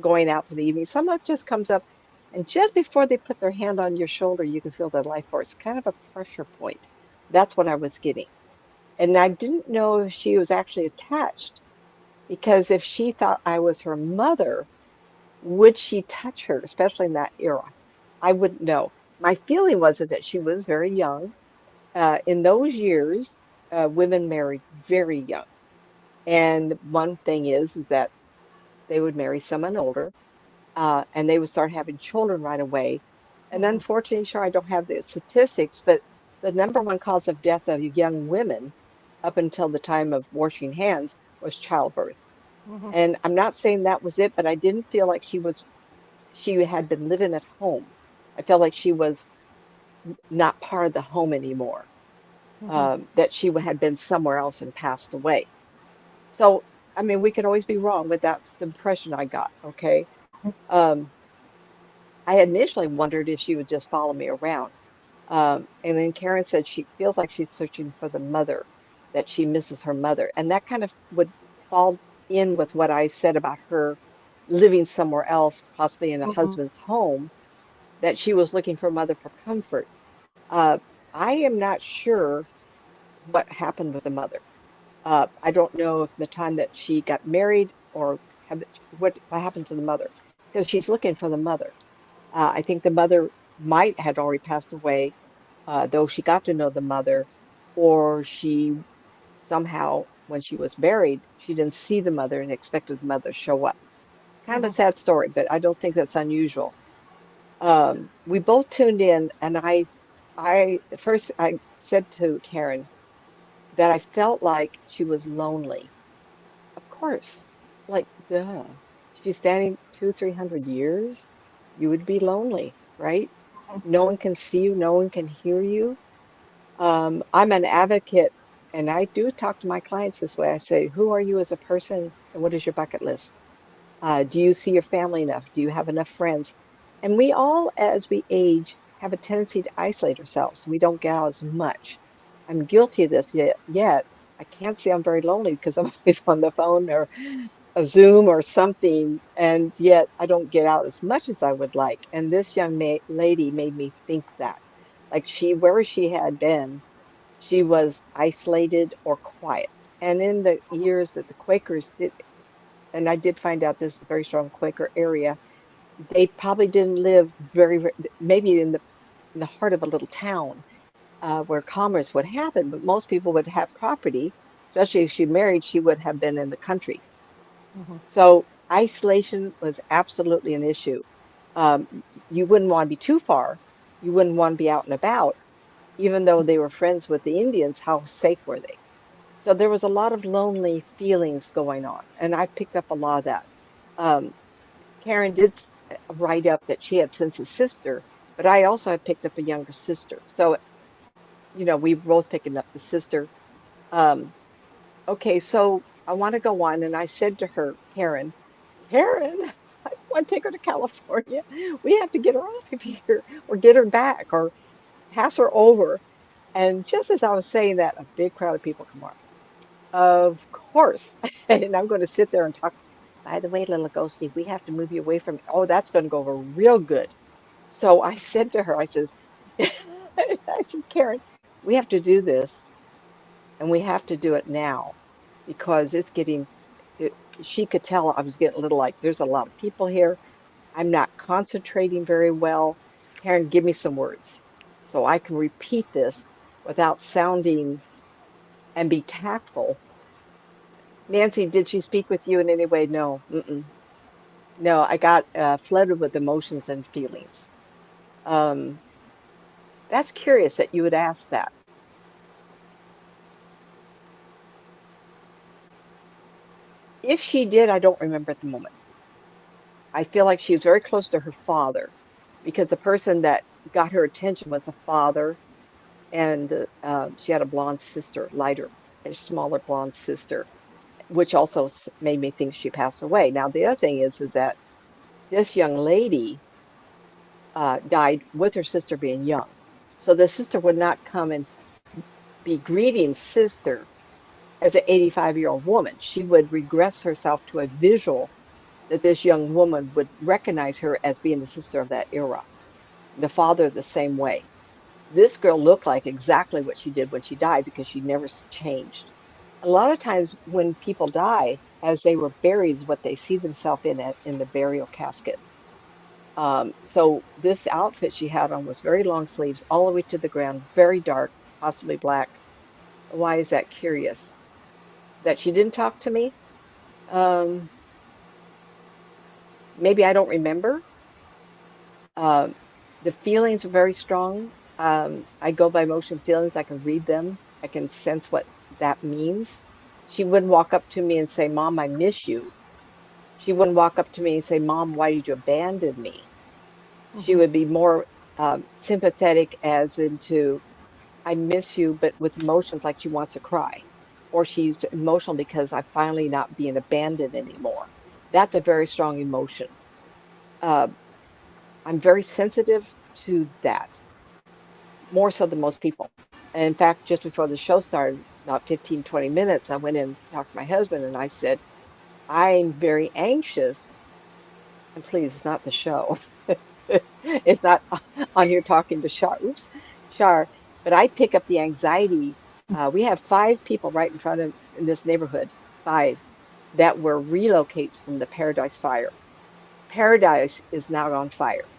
going out for the evening, someone just comes up and just before they put their hand on your shoulder, you can feel their life force, kind of a pressure point. That's what I was getting. And I didn't know if she was actually attached because if she thought I was her mother, would she touch her, especially in that era? I wouldn't know. My feeling was is that she was very young. In those years, women married very young. And one thing is that they would marry someone older, and they would start having children right away. And Mhm. unfortunately, sure, I don't have the statistics, but the number one cause of death of young women up until the time of washing hands was childbirth. Mhm. And I'm not saying that was it, but I didn't feel like she had been living at home. I felt like she was not part of the home anymore, Mhm. that she had been somewhere else and passed away. So, I mean, we could always be wrong, but that's the impression I got. Okay. Um, I initially wondered if she would just follow me around. And then Karen said she feels like she's searching for the mother, that she misses her mother. And that kind of would fall in with what I said about her living somewhere else, possibly in a Mhm. husband's home, that she was looking for a mother for comfort. Uh, I am not sure what happened with the mother. I don't know if the time that she got married or what happened to the mother, because she's looking for the mother. I think the mother might had already passed away, though she got to know the mother, or she somehow, when she was buried, she didn't see the mother and expected the mother to show up. Kind of a Mhm. sad story, but I don't think that's unusual. We both tuned in, and at first I said to Karen that I felt like she was lonely. Of course, like duh. She's standing 300 years. You would be lonely, right? No one can see you, no one can hear you. I'm an advocate, and I do talk to my clients this way. I say, "Who are you as a person, and what is your bucket list? Do you see your family enough? Do you have enough friends?" And we all, as we age, have a tendency to isolate ourselves. We don't get out as much. I'm guilty of this yet. I can't say I'm very lonely because I'm always on the phone or a Zoom or something, and yet I don't get out as much as I would like. And this young lady made me think that, like wherever she had been, she was isolated or quiet. And in the years that the Quakers did, and I did find out this is a very strong Quaker area, they probably didn't live maybe in the heart of a little town where commerce would happen, but most people would have property, especially if she married, she would have been in the country. Hmm. So isolation was absolutely an issue. You wouldn't want to be too far. You wouldn't want to be out and about, even though they were friends with the Indians. How safe were they? So there was a lot of lonely feelings going on, and I picked up a lot of that. Um, Karen did write up that she had since a sister, but I also had picked up a younger sister. So, we were both picking up the sister. Um, okay, so I want to go on, and I said to her, Karen, I want to take her to California. We have to get her off of here or get her back or pass her over. And just as I was saying that, a big crowd of people come on. Of course. And I'm going to sit there and talk. By the way, little ghosty, we have to move you away from. Oh, that's going to go over real good. So I said to her, I says, I said, Karen, we have to do this and we have to do it now because it's getting, it, she could tell I was getting a little like, there's a lot of people here. I'm not concentrating very well. Karen, give me some words so I can repeat this without sounding and be tactful. Nancy, did she speak with you in any way? No. Mm-mm. No, I got flooded with emotions and feelings. Um, that's curious that you would ask that. If she did, I don't remember at the moment. I feel like she was very close to her father because the person that got her attention was a father, and she had a blonde sister, lighter, a smaller blonde sister, which also made me think she passed away. Now, the other thing is that this young lady died with her sister being young. So the sister would not come and be greeting sister as an 85-year-old woman. She would regress herself to a visual that this young woman would recognize her as being the sister of that era. The father, the same way. This girl looked like exactly what she did when she died because she never changed. A lot of times when people die, as they were buried, is what they see themselves in the burial casket. So this outfit she had on was very long sleeves, all the way to the ground, very dark, possibly black. Why is that curious? That she didn't talk to me? Um, Maybe I don't remember. Um, the feelings are very strong. I go by emotion feelings. I can read them. I can sense what that means. She wouldn't walk up to me and say, Mom, I miss you. She wouldn't walk up to me and say, Mom, why did you abandon me? She Hmm. would be more sympathetic, as into, I miss you, but with emotions like she wants to cry. Or she's emotional because I'm finally not being abandoned anymore. That's a very strong emotion. Uh, I'm very sensitive to that, more so than most people. And in fact, just before the show started, about 15, 20 minutes, I went in and talked to my husband and I said, I'm very anxious. And please, it's not the show. It's not on here talking to Shar. Oops, Shar. But I pick up the anxiety. We have 5 people right in front of in this neighborhood, 5 that were relocates from the Paradise Fire. Paradise is now on fire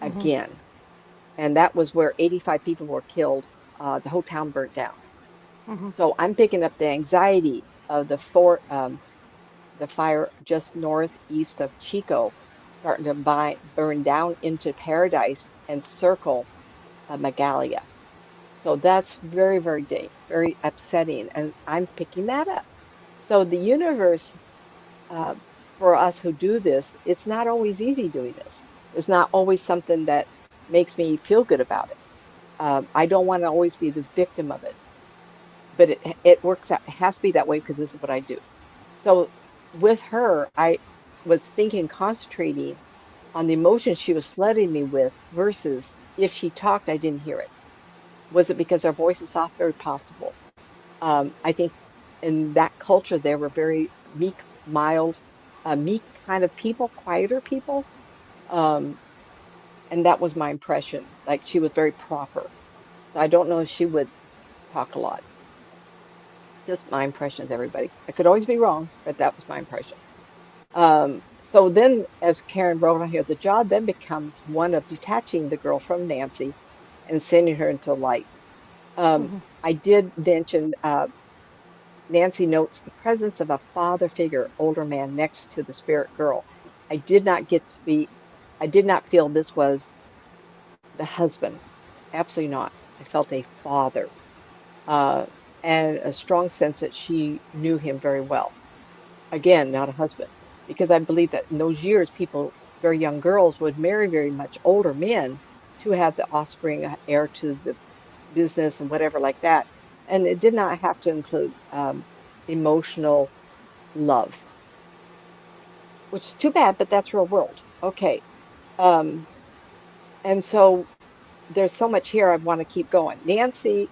Hmm. again, and that was where 85 people were killed. The whole town burnt down. Hmm. So I'm picking up the anxiety of the fire just northeast of Chico, starting to burn down into Paradise and circle Magalia. So that's very, very very upsetting, and I'm picking that up. So the universe, uh, for us who do this, it's not always easy doing this. It's not always something that makes me feel good about it. I don't want to always be the victim of it, but it works out. It has to be that way because this is what I do. So with her, I was thinking, concentrating on the emotions she was flooding me with versus if she talked, I didn't hear it. Was it because our voice is soft? Very possible. I think in that culture, they were very meek, mild, meek kind of people, quieter people. Um, and that was my impression. Like she was very proper. So I don't know if she would talk a lot. Just my impressions, everybody. I could always be wrong, but that was my impression. So then, as Karen wrote on here, the job then becomes one of detaching the girl from Nancy and sending her into light. Um, Hmm. I did mention Nancy notes the presence of a father figure, older man, next to the spirit girl. I did not get to be, I did not feel this was the husband. Absolutely not. I felt a father uh, and a strong sense that she knew him very well. Again, not a husband, because I believe that in those years, people, very young girls, would marry very much older men to have the offspring, heir to the business and whatever like that. And it did not have to include emotional love, which is too bad, but that's real world. Okay. Um, and so there's so much here I want to keep going. Nancy,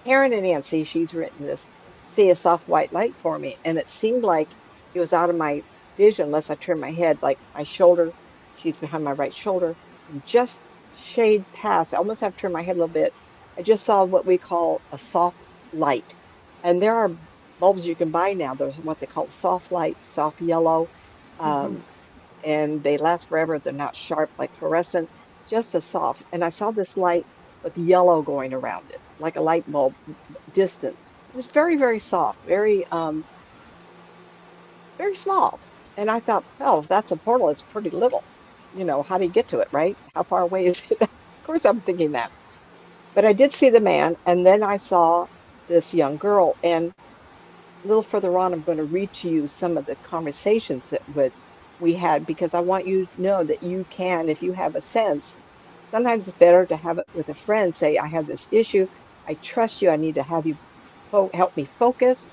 Karen and Nancy, she's written this, see a soft white light for me. And it seemed like it was out of my vision unless I turned my head, like my shoulder, she's behind my right shoulder, and just shade past. I almost have to turn my head a little bit. I just saw what we call a soft light. And there are bulbs you can buy now. There's what they call soft light, soft yellow. Hmm. Um, and they last forever. They're not sharp like fluorescent, just a soft. And I saw this light with yellow going around it, like a light bulb, distant. It was very, very soft, very small. And I thought, oh, if that's a portal, it's pretty little. You know, how do you get to it, right? How far away is it? Of course, I'm thinking that. But I did see the man, and then I saw this young girl. And a little further on, I'm going to read to you some of the conversations that we had because I want you to know that you can, if you have a sense, sometimes it's better to have it with a friend. Say, I have this issue. I trust you. I need to have you help me focus,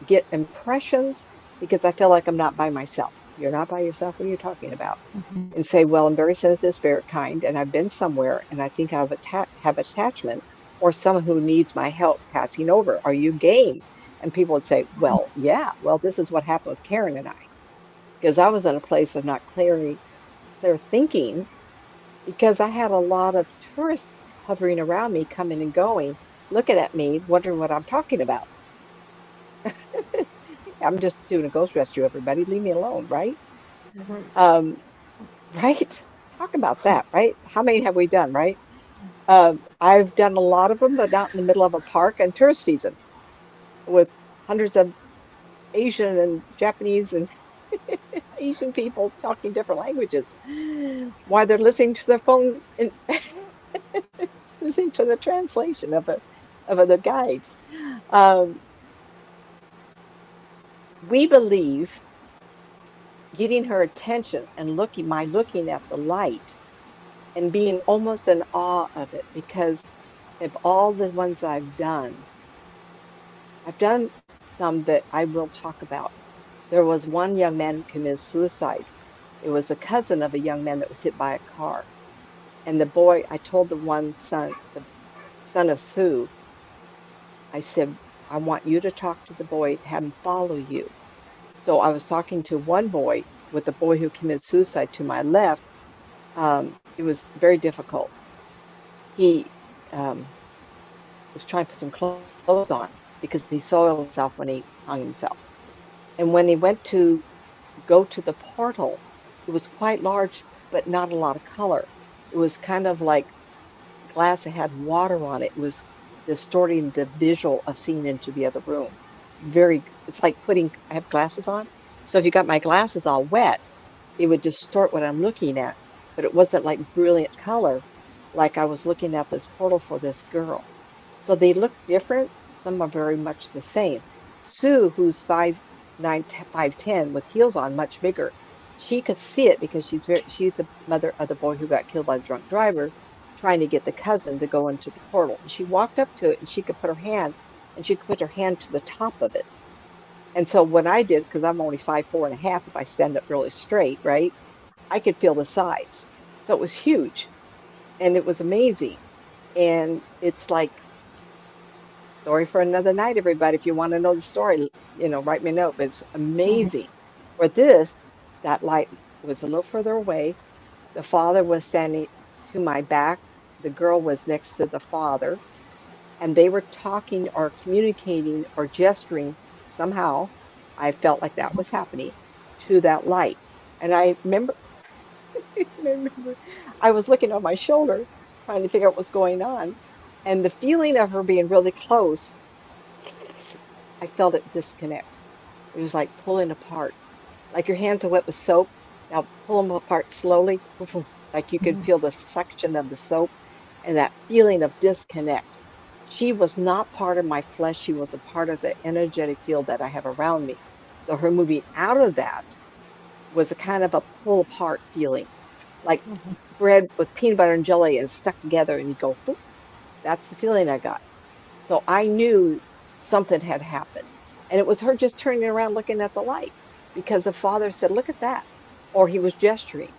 get impressions because I feel like I'm not by myself. You're not by yourself. What are you talking about? Hmm. And say, well, I'm very sensitive, spirit kind, and I've been somewhere, and I think I have attachment, or someone who needs my help passing over. Are you game? And people would say, well, yeah, well, this is what happened with Karen and I, because I was in a place of not clear thinking because I had a lot of tourists hovering around me, coming and going, looking at me, wondering what I'm talking about. I'm just doing a ghost rescue, everybody. Leave me alone, right? Right. Um, right? Talk about that, right? How many have we done, right? I've done a lot of them, but not in the middle of a park and tourist season with hundreds of Asian and Japanese and Asian people talking different languages while they're listening to their phone and listening to the translation of the guides. Um, we believe getting her attention and looking at the light and being almost in awe of it because of all the ones I've done some that I will talk about. There was one young man who committed suicide. It was a cousin of a young man that was hit by a car. And the boy, I told the one son, the son of Sue, I said, I want you to talk to the boy, have him follow you. So I was talking to one boy with the boy who committed suicide to my left. It was very difficult. He was trying to put some clothes on because he soiled himself when he hung himself. And when he went to go to the portal, it was quite large, but not a lot of color. It was kind of like glass that had water on it. It was distorting the visual of seeing into the other room. It's like I have glasses on. So if you got my glasses all wet, it would distort what I'm looking at, but it wasn't like brilliant color like I was looking at this portal for this girl. So they look different. Some are very much the same. Sue, who's 5'9", 5'10", with heels on, much bigger, she could see it because she's the mother of the boy who got killed by the drunk driver, trying to get the cousin to go into the portal. And she walked up to it and she could put her hand to the top of it. And so what I did, because I'm only 5'4.5", if I stand up really straight, right, I could feel the sides. So it was huge and it was amazing. And it's like Story for another night, everybody. If you want to know the story, write me a note. But it's Mhm. amazing. For this, that light was a little further away. The father was standing to my back. The girl was next to the father, and they were talking or communicating or gesturing somehow. I felt like that was happening to that light. And I remember, I remember I was looking on my shoulder trying to figure out what's going on. And the feeling of her being really close, I felt it disconnect. It was like pulling apart, like your hands are wet with soap. Now pull them apart slowly, woof, woof, like you could Mhm. feel the suction of the soap and that feeling of disconnect. She was not part of my flesh. She was a part of the energetic field that I have around me. So her moving out of that was a kind of a pull apart feeling, like Mhm. bread with peanut butter and jelly and stuck together, and you go, "Boop." That's the feeling I got. So I knew something had happened. And it was her just turning around looking at the light because the father said, "Look at that." Or he was gesturing.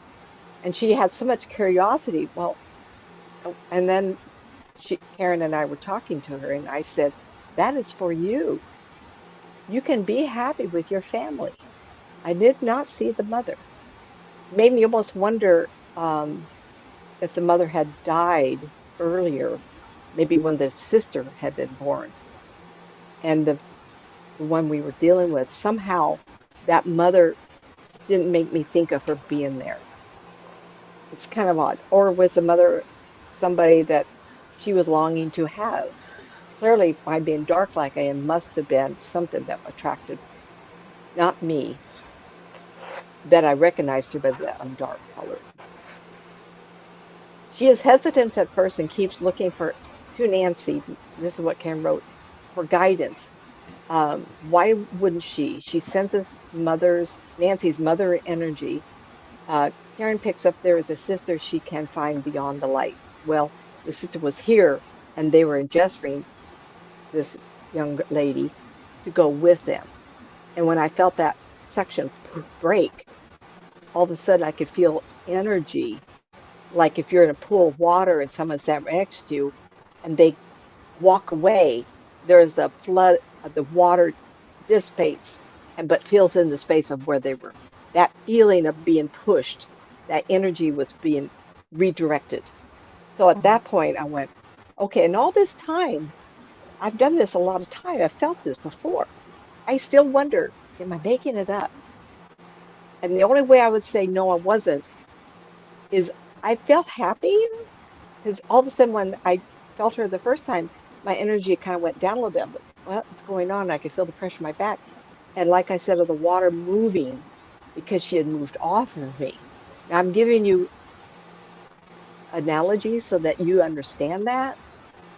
And she had so much curiosity. Well, and then Karen and I were talking to her, and I said, "That is for you. You can be happy with your family." I did not see the mother. Made me almost wonder if the mother had died earlier, maybe when the sister had been born. And the one we were dealing with, somehow that mother didn't make me think of her being there. It's kind of odd. Or was the mother somebody that she was longing to have? Clearly, by being dark like I am, must have been something that attracted not me, that I recognized her, but that I'm dark colored. She is hesitant at first and keeps looking for to Nancy. This is what Karen wrote for guidance. Why wouldn't she? She senses Nancy's mother energy. Karen picks up there is a sister she can find beyond the light. Well, the sister was here and they were gesturing this young lady to go with them. And when I felt that section break, all of a sudden I could feel energy, like if you're in a pool of water and someone's sat next to you and they walk away, there's a flood of the water dissipates and but fills in the space of where they were. That feeling of being pushed, that energy was being redirected. So at Mhm. that point I went, okay, and all this time, I've done this a lot of time. I've felt this before. I still wonder, am I making it up? And the only way I would say no, I wasn't, is I felt happy because all of a sudden when I felt her the first time, my energy kind of went down a little bit. I'm like, what's going on? I could feel the pressure in my back. And like I said, of the water moving because she had moved off of me. Now I'm giving you analogies so that you understand that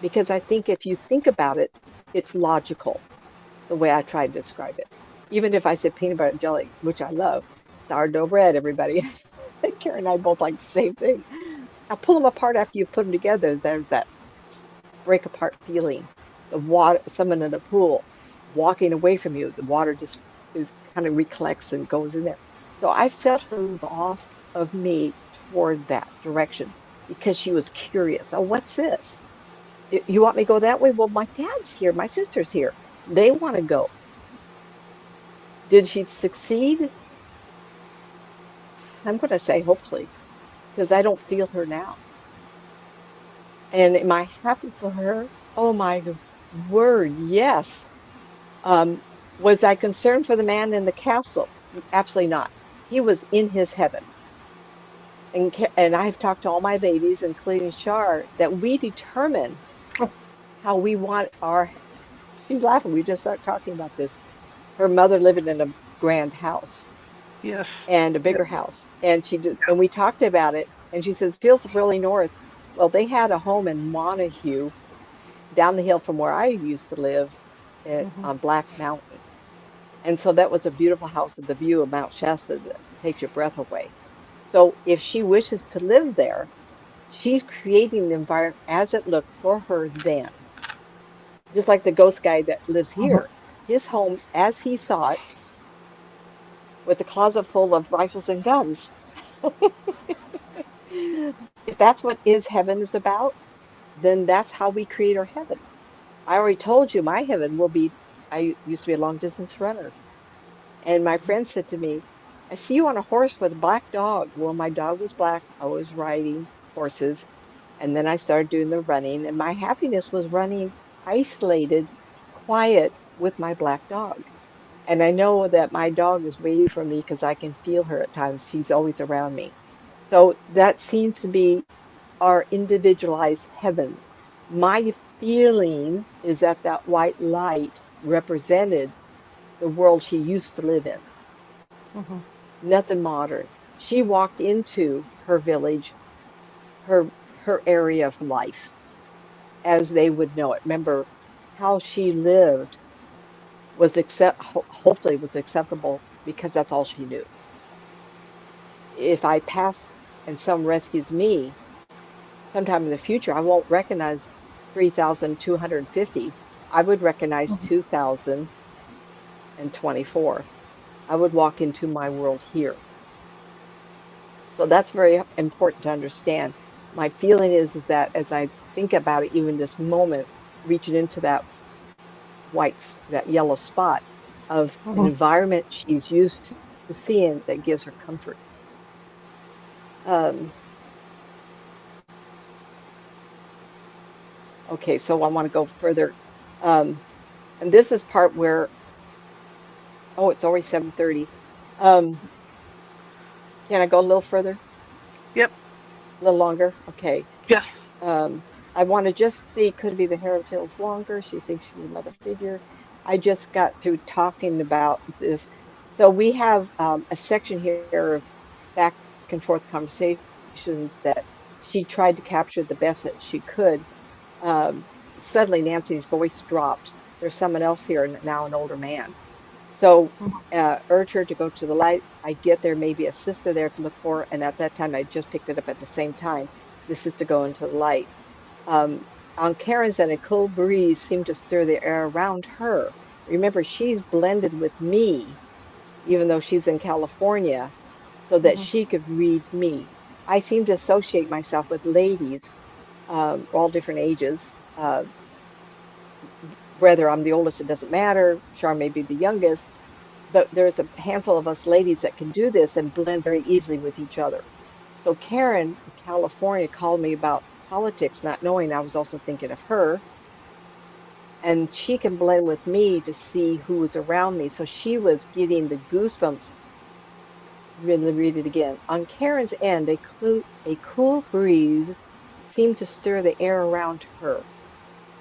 because I think if you think about it, it's logical the way I tried to describe it. Even if I said peanut butter and jelly, which I love, sourdough bread, everybody. Karen and I both like the same thing. Now pull them apart after you put them together. There's that break apart feeling. The water, someone in a pool walking away from you, the water just is kind of recollects and goes in there. So I felt her move off of me toward that direction because she was curious. Oh, what's this? You want me to go that way? Well, my dad's here. My sister's here. They want to go. Did she succeed? I'm going to say hopefully because I don't feel her now. And am I happy for her? Oh my word, yes. Um, was I concerned for the man in the castle? Absolutely not. He was in his heaven. And I've talked to all my ladies, including Shar, that we determine how we want our. She's laughing. We just started talking about this. Her mother living in a grand house Yes. and a bigger Yes. house, and she did, and we talked about it. And she says feels really north. Well, they had a home in Montague, down the hill from where I used to live, Mhm. on Black Mountain. And so that was a beautiful house with the view of Mount Shasta that takes your breath away. So if she wishes to live there, she's creating the environment as it looked for her then. Just like the ghost guy that lives Mhm. here, his home as he saw it, with a closet full of rifles and guns. If that's what is heaven is about, then that's how we create our heaven. I already told you my heaven will be, I used to be a long distance runner. And my Mhm. friend said to me, I see you on a horse with a black dog. Well, my dog was black. I was riding horses. And then I started doing the running, and my happiness was running isolated, quiet with my black dog. And I know that my dog is waiting for me because I can feel her at times. She's always around me. So that seems to be our individualized heaven. My feeling is that that white light represented the world she used to live in, Mhm. nothing modern. She walked into her village, her her area of life as they would know it. Remember how she lived was hopefully was acceptable because that's all she knew. If I pass and someone rescues me sometime in the future, I won't recognize 3,250. I would recognize Mhm. 2024. I would walk into my world here. So that's very important to understand. My feeling is that as I think about it, even this moment, reaching into that that yellow spot of an Mhm. environment she's used to seeing that gives her comfort. Um, okay, so I want to go further. Um, and this is part where, oh, it's already 7:30. Um, can I go a little further? Yep. A little longer? Okay. Yes. Um, I want to just see, could it be the hair feels longer? She thinks she's a mother figure. I just got through talking about this. So we have a section here of back and forth conversation that she tried to capture the best that she could. Um, Suddenly, Nancy's voice dropped. There's someone else here, now an older man. So Mhm. urge her to go to the light. I get there, maybe a sister there to look for, and at that time, I just picked it up at the same time. This is to go into the light. Um, on Karen's end, a cool breeze seemed to stir the air around her. Remember, she's blended with me, even though she's in California, so that Mhm. she could read me. I seem to associate myself with ladies, all different ages. Whether I'm the oldest, it doesn't matter. Char may be the youngest, but there's a handful of us ladies that can do this and blend very easily with each other. So Karen in California called me about politics, not knowing I was also thinking of her. And she can blend with me to see who was around me. So she was getting the goosebumps. Really read it again. On Karen's end, a cool breeze seemed to stir the air around her.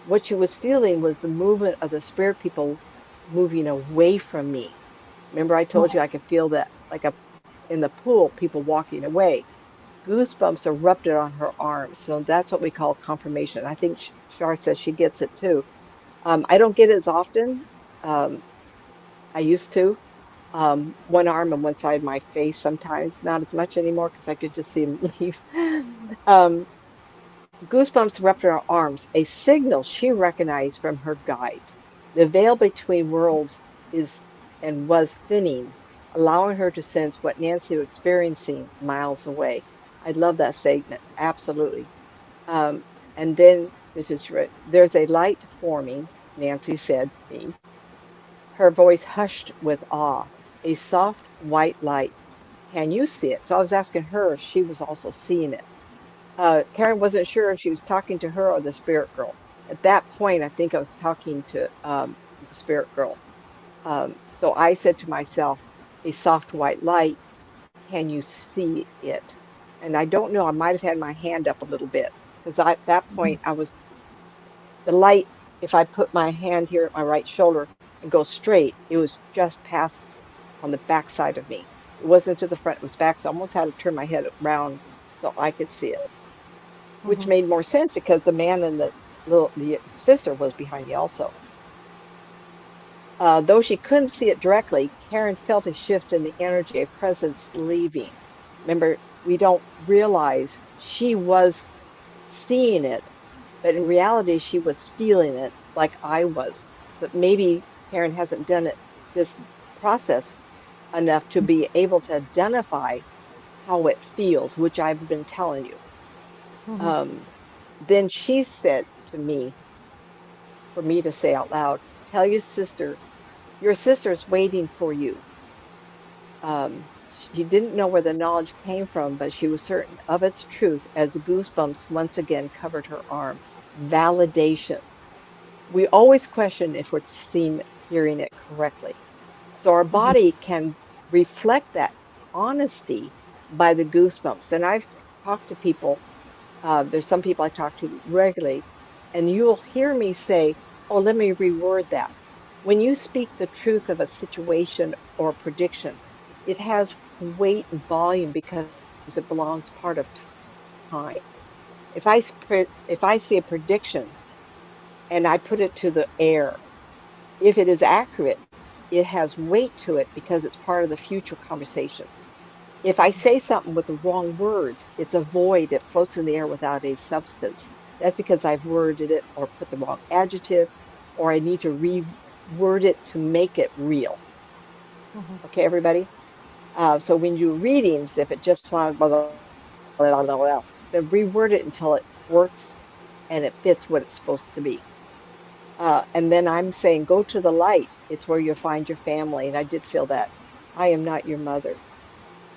What she was feeling was the movement of the spirit people moving away from me. Remember, I told you I could feel that, like in the pool, people walking away. Goosebumps erupted on her arms. So that's what we call confirmation. I think Shar says she gets it too. I don't get it as often. Um, I used to. One arm and one side of my face sometimes, not as much anymore because I could just see him leave. Um, Goosebumps erupted her arms, a signal she recognized from her guides. The veil between worlds is and was thinning, allowing her to sense what Nancy was experiencing miles away. I love that statement. Absolutely. Um, and then this is right. There's a light forming, Nancy said to me, her voice hushed with awe. A soft white light. Can you see it? So I was asking her if she was also seeing it. Karen wasn't sure if she was talking to her or the spirit girl. At that point, I think I was talking to the spirit girl. So I said to myself, a soft white light, can you see it? And I don't know, I might have had my hand up a little bit because at that point I was the light, if I put my hand here at my right shoulder and go straight, it was just past on the back side of me. It wasn't to the front, it was back. So I almost had to turn my head around so I could see it, which Mhm. made more sense because the man and the sister was behind me also. Though she couldn't see it directly, Karen felt a shift in the energy, a presence leaving. Remember, we don't realize she was seeing it, but in reality, she was feeling it like I was. But maybe Karen hasn't done this process enough to be able to identify how it feels, which I've been telling you. Mhm. Um, then she said to me, for me to say out loud, tell your sister is waiting for you. She didn't know where the knowledge came from, but she was certain of its truth as goosebumps once again covered her arm. Validation. We always question if we're seeing, hearing it correctly. So our Mhm. body can reflect that honesty by the goosebumps. And I've talked to people, there's some people I talk to regularly, and you'll hear me say, oh, let me reword that. When you speak the truth of a situation or prediction, it has weight and volume because it belongs part of time. If I see a prediction and I put it to the air, if it is accurate, it has weight to it because it's part of the future conversation. If I say something with the wrong words, it's a void. It floats in the air without a substance. That's because I've worded it or put the wrong adjective, or I need to reword it to make it real. Mhm. Okay, everybody? So when you readings, if it just blah, blah, blah, blah, blah, blah, then reword it until it works and it fits what it's supposed to be. And then I'm saying, go to the light. It's where you'll find your family. And I did feel that. I am not your mother.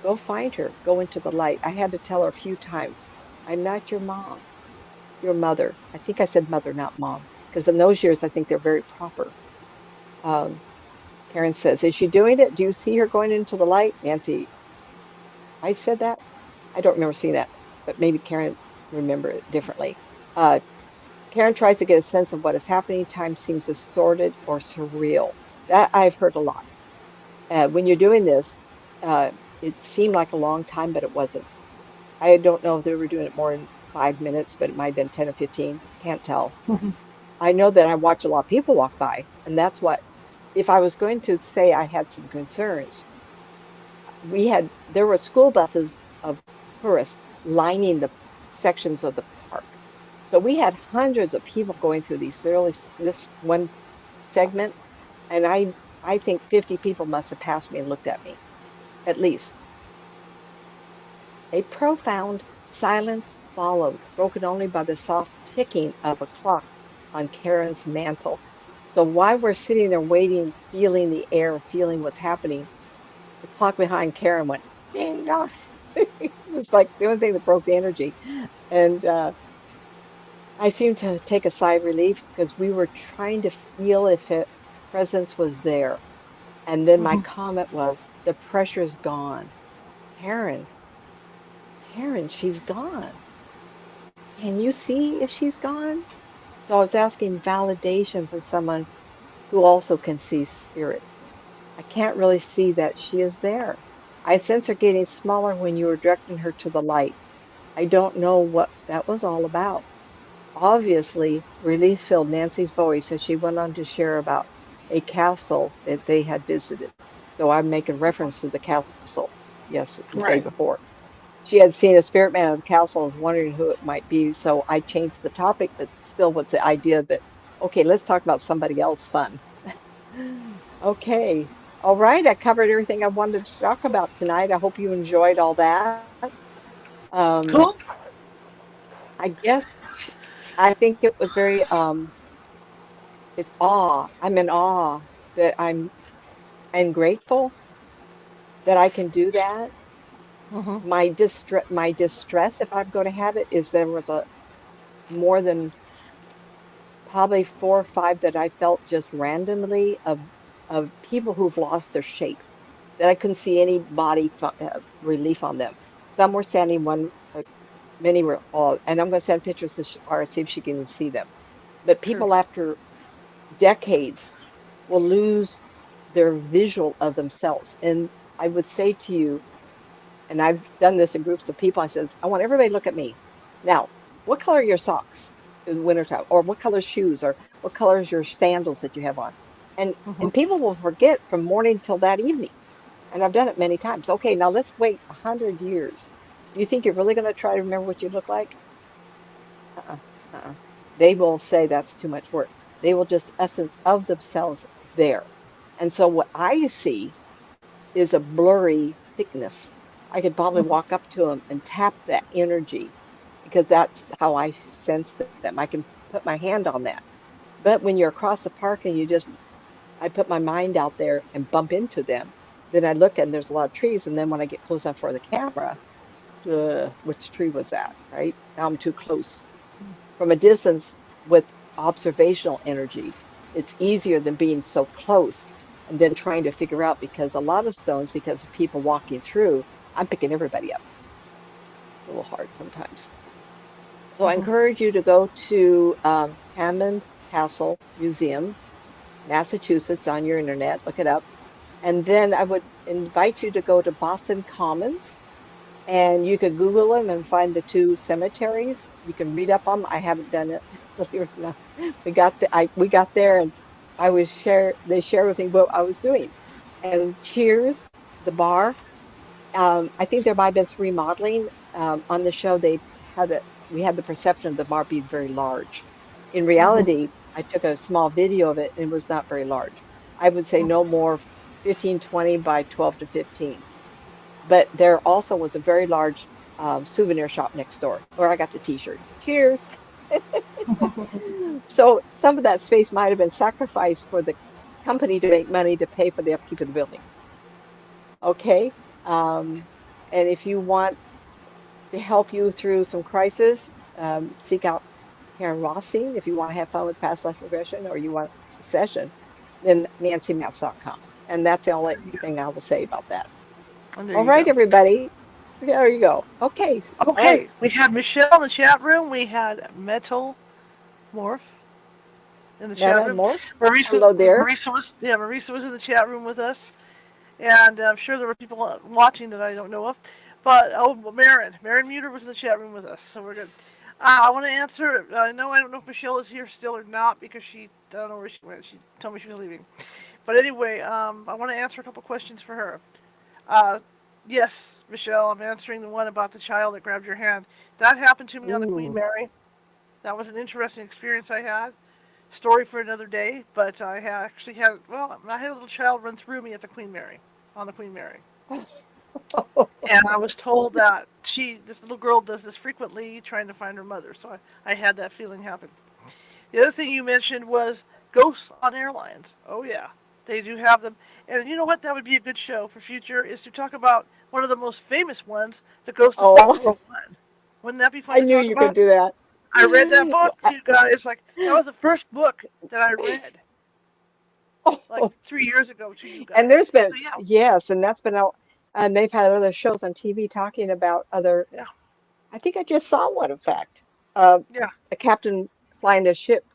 Go find her. Go into the light. I had to tell her a few times, I'm not your mom, your mother. I think I said mother, not mom, because in those years, I think they're very proper. Um, Karen says, is she doing it? Do you see her going into the light? Nancy, I said that. I don't remember seeing that, but maybe Karen remember it differently. Uh, Karen tries to get a sense of what is happening. Time seems distorted or surreal. That I've heard a lot. When you're doing this, it seemed like a long time, but it wasn't. I don't know if they were doing it more than 5 minutes, but it might have been 10 or 15. Can't tell. Mhm. I know that I watch a lot of people walk by, and that's what, if I was going to say I had some concerns, there were school buses of tourists lining the sections of the park. So we had hundreds of people going through this one segment, and I think 50 people must have passed me and looked at me, at least. A profound silence followed, broken only by the soft ticking of a clock on Karen's mantle. So while we're sitting there waiting, feeling the air, feeling what's happening, the clock behind Karen went ding dong. It was like the only thing that broke the energy. And I seemed to take a sigh of relief because we were trying to feel if presence was there. And then my Mhm. comment was, the pressure's gone. Karen, Karen, she's gone. Can you see if she's gone? So I was asking validation from someone who also can see spirit. I can't really see that she is there. I sense her getting smaller when you were directing her to the light. I don't know what that was all about. Obviously, relief filled Nancy's voice as she went on to share about a castle that they had visited. So I'm making reference to the castle, yes, the day Right. before. She had seen a spirit man at the castle and was wondering who it might be. So I changed the topic, but still with the idea that, okay, let's talk about somebody else fun. Okay. All right. I covered everything I wanted to talk about tonight. I hope you enjoyed all that. Um, Cool. I guess I think it was very, it's awe. I'm in awe that I'm grateful that I can do that. Mhm. My distress, if I'm going to have it, is there was a more than probably 4 or 5 that I felt just randomly of people who've lost their shape, that I couldn't see any relief on them. Some were standing, many were all, and I'm going to send pictures to Shara, see if she can see them. But Sure. people after decades will lose their visual of themselves. And I would say to you, and I've done this in groups of people, I says, I want everybody to look at me. Now, what color are your socks in wintertime? Or what color shoes? Or what color is your sandals that you have on? Mhm. And people will forget from morning till that evening. And I've done it many times. Okay, now let's wait 100 years. Do you think you're really going to try to remember what you look like? Uh-uh, uh-uh. They will say that's too much work. They will just essence of themselves there. And so what I see is a blurry thickness. I could probably Mhm. walk up to them and tap that energy because that's how I sense them. I can put my hand on that. But when you're across the park and I put my mind out there and bump into them, then I look and there's a lot of trees. And then when I get close enough for the camera, which tree was that, right? Now I'm too close. From a distance with observational energy, it's easier than being so close and then trying to figure out because a lot of stones, because of people walking through, I'm picking everybody up. It's a little hard sometimes. So I Hmm. encourage you to go to Hammond Castle Museum, Massachusetts on your internet, look it up. And then I would invite you to go to Boston Commons and you could Google them and find the two cemeteries. You can read up on them. I haven't done it, believe it or not. We got there and they shared with me what I was doing. And Cheers, the bar, I think there might have been some remodeling. On the show, we had the perception of the bar being very large. In Hmm. reality, I took a small video of it and it was not very large. I would say no more 15, 20 by 12 to 15. But there also was a very large souvenir shop next door where I got the t-shirt. Cheers. So some of that space might have been sacrificed for the company to make money to pay for the upkeep of the building. Okay. Um, and if you want to help you through some crisis, seek out Karen Rossing if you want to have fun with past life regression or you want a session, then nancymatzpsychic.com. And that's the only thing I will say about that. And there All you right, go. everybody. There you go. Okay. All right. Okay, we had Michelle in the chat room. We had Metal Morph in the chat Meta and room. Morph. Marisa, Hello there. Marisa was in the chat room with us, and I'm sure there were people watching that I don't know of. But oh, Marin Muter was in the chat room with us, so we're good. I want to answer. I don't know if Michelle is here still or not because I don't know where she went. She told me she was leaving. But anyway, I want to answer a couple questions for her. Uh, yes, Michelle, I'm answering the one about the child that grabbed your hand. That happened to me on the Queen Ooh. Mary. That was an interesting experience I had. Story for another day, but actually had, well, I had a little child run through me at the Queen Mary, on the Queen Mary. And I was told that this little girl does this frequently, trying to find her mother. So I had that feeling happen. The other thing you mentioned was ghosts on airlines. Oh yeah, they do have them. And you know what? That would be a good show for future is to talk about one of the most famous ones, the Ghost of Oh, 4401. Wouldn't that be fun I to knew talk you could about? do that. I read that book, I- you guys. Like that was the first book that I read, like oh, 3 years ago to you and guys. there's been, So yeah, yes, and that's been out, and they've had other shows on TV talking about other, yeah, I think I just saw one, in fact, uh, yeah, a captain flying a ship.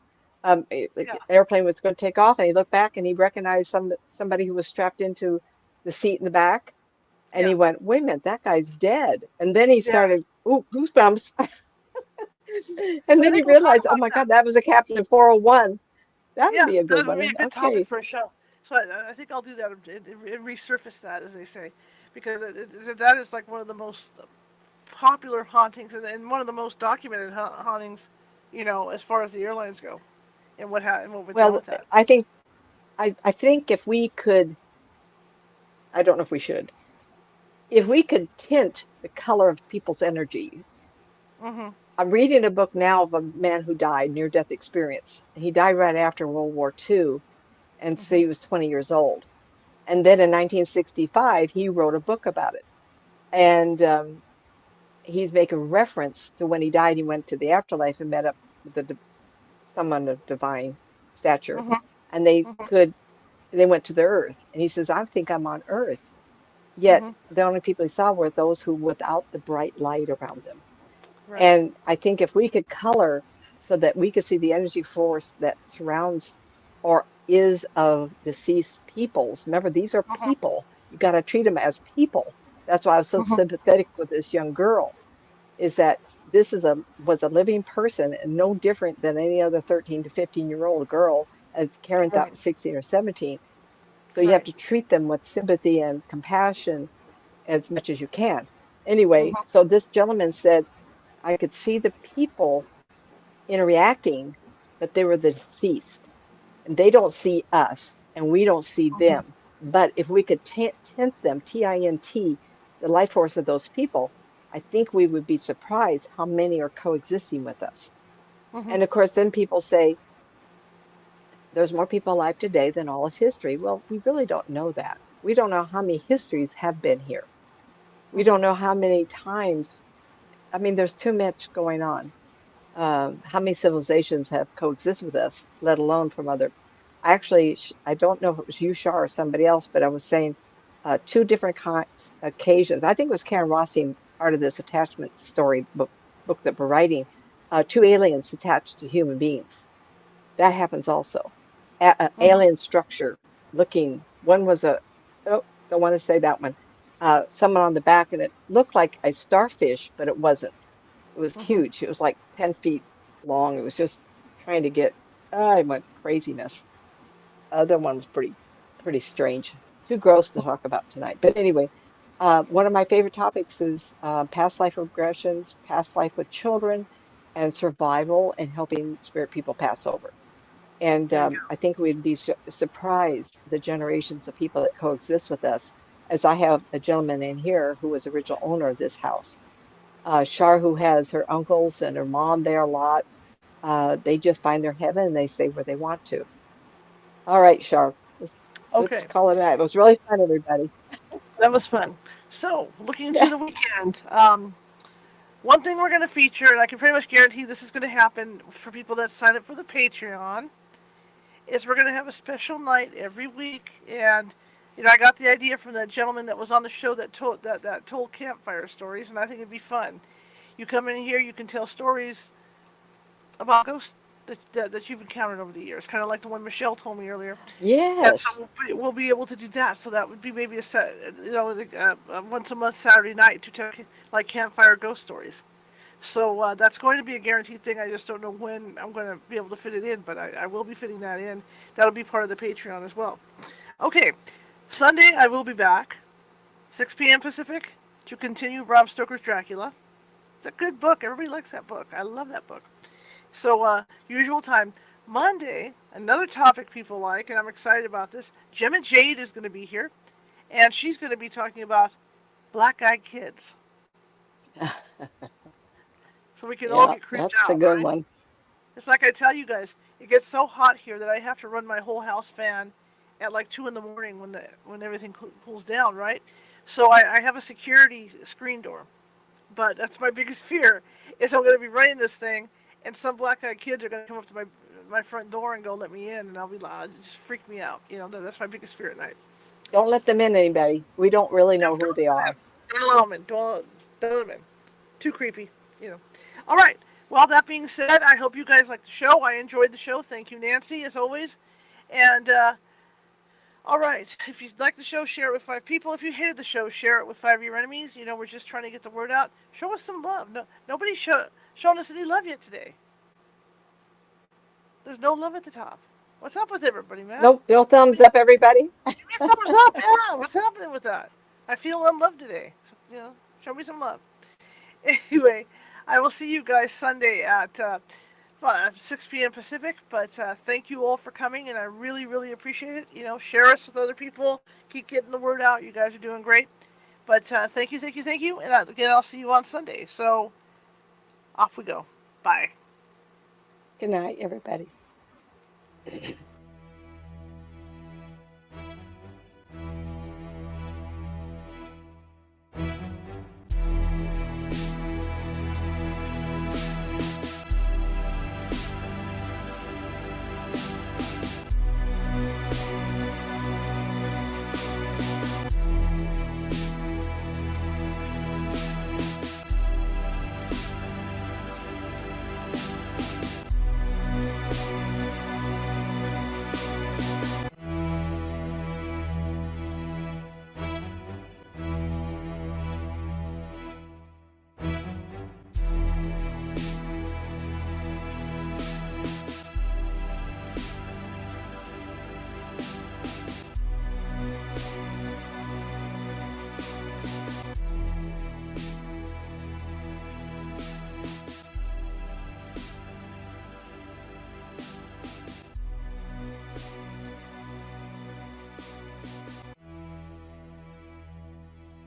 yeah, The airplane was going to take off, and he looked back and he recognized somebody who was strapped into the seat in the back, and yeah, he went, "Wait a minute, that guy's dead." And then he yeah. started, "Ooh, goosebumps!" And So I then he think we'll talk realized, "Oh about my that. God, that was a captain of 401." That would Yeah, be a good that would be one. a good topic Okay. for a show. So I think I'll do that and resurface that, as they say, because that is like one of the most popular hauntings and one of the most documented hauntings, as far as the airlines go, and what went down Well, with that. I think if we could, I don't know if we should, if we could tint the color of people's energy. Hmm. I'm reading a book now of a man who died, near-death experience. He died right after World War II, and so Hmm. he was 20 years old. And then in 1965, he wrote a book about it. And he's making reference to when he died, he went to the afterlife and met up with someone of divine stature. Hmm. And Hmm. they went to the earth. And he says, I think I'm on earth. Yet Hmm. the only people he saw were those who without the bright light around them. Right. And I think if we could color so that we could see the energy force that surrounds or is of deceased peoples, remember, these are Hmm. people. You got to treat them as people. That's why I was so Hmm. sympathetic with this young girl, is that this was a living person and no different than any other 13 to 15-year-old girl, as Karen thought Right. was 16 or 17. So you have Right. to treat them with sympathy and compassion as much as you can. Anyway, Hmm. so this gentleman said, I could see the people interacting, but they were the deceased. And they don't see us, and we don't see Hmm. them. But if we could tint them, Tint, the life force of those people, I think we would be surprised how many are coexisting with us. Hmm. And of course, then people say, there's more people alive today than all of history. Well, we really don't know that. We don't know how many histories have been here. We Hmm. don't know how many times. I mean, there's too much going on. How many civilizations have coexisted with us, let alone from other. I don't know if it was you, Shar, or somebody else, but I was saying two different occasions. I think it was Karen Rossi, part of this attachment story book that we're writing. Two aliens attached to human beings. That happens also. Hmm. Alien structure looking. One was oh, don't want to say that one. Someone on the back, and it looked like a starfish, but it wasn't. It was Hmm. huge. It was like 10 feet long. It was just trying to get, I went craziness. Other one was pretty strange. Too gross to talk about tonight. But anyway, one of my favorite topics is past life regressions, past life with children, and survival and helping spirit people pass over. And There you go. I think we'd be surprised the generations of people that coexist with us, as I have a gentleman in here who was the original owner of this house. Shar, who has her uncles and her mom there a lot, they just find their heaven and they stay where they want to. All right, Shar, let's Okay, call it a night. It was really fun, everybody. that was fun. So, looking to Yeah. the weekend, one thing we're going to feature, and I can pretty much guarantee this is going to happen for people that sign up for the Patreon, is we're going to have a special night every week. And I got the idea from the gentleman that was on the show that told campfire stories, and I think it'd be fun. You come in here, you can tell stories about ghosts that you've encountered over the years, kind of like the one Michelle told me earlier. And so Yes. we'll be able to do that. So that would be maybe a once a month Saturday night to tell like campfire ghost stories. So that's going to be a guaranteed thing. I just don't know when I'm going to be able to fit it in, but I will be fitting that in. That'll be part of the Patreon as well. Okay, Sunday I will be back, 6 p.m. Pacific, to continue Bram Stoker's Dracula. It's a good book. Everybody likes that book. I love that book. So, usual time. Monday, another topic people like, and I'm excited about this. Gemma Jade is going to be here, and she's going to be talking about black-eyed kids. So we can all Yeah, get creeped that's a out, good right? one. It's like I tell you guys, it gets so hot here that I have to run my whole house fan at like 2 in the morning when everything cools down, right? So I have a security screen door, but that's my biggest fear is I'm going to be running this thing, and some black-eyed kids are going to come up to my front door and go let me in, and I'll be like, just freak me out. That's my biggest fear at night. Don't let them in, anybody. We don't really know Don't, who don't, they are. don't allow them in. Don't let them in. Too creepy. You know. All right. Well, that being said, I hope you guys liked the show. I enjoyed the show. Thank you, Nancy, as always. And all right, if you like the show, share it with 5 people. If you hated the show, share it with 5 of your enemies. We're just trying to get the word out. Show us some love. No, nobody's showing us any love yet today. There's no love at the top. What's up with everybody, man? Nope, no thumbs up, everybody. Give me a thumbs up. Yeah, what's happening with that? I feel unloved today. So, show me some love. Anyway, I will see you guys Sunday at 6 p.m. Pacific. But thank you all for coming, and I really, really appreciate it. Share us with other people. Keep getting the word out. You guys are doing great. But thank you, thank you, thank you. And again, I'll see you on Sunday. So off we go. Bye. Good night, everybody.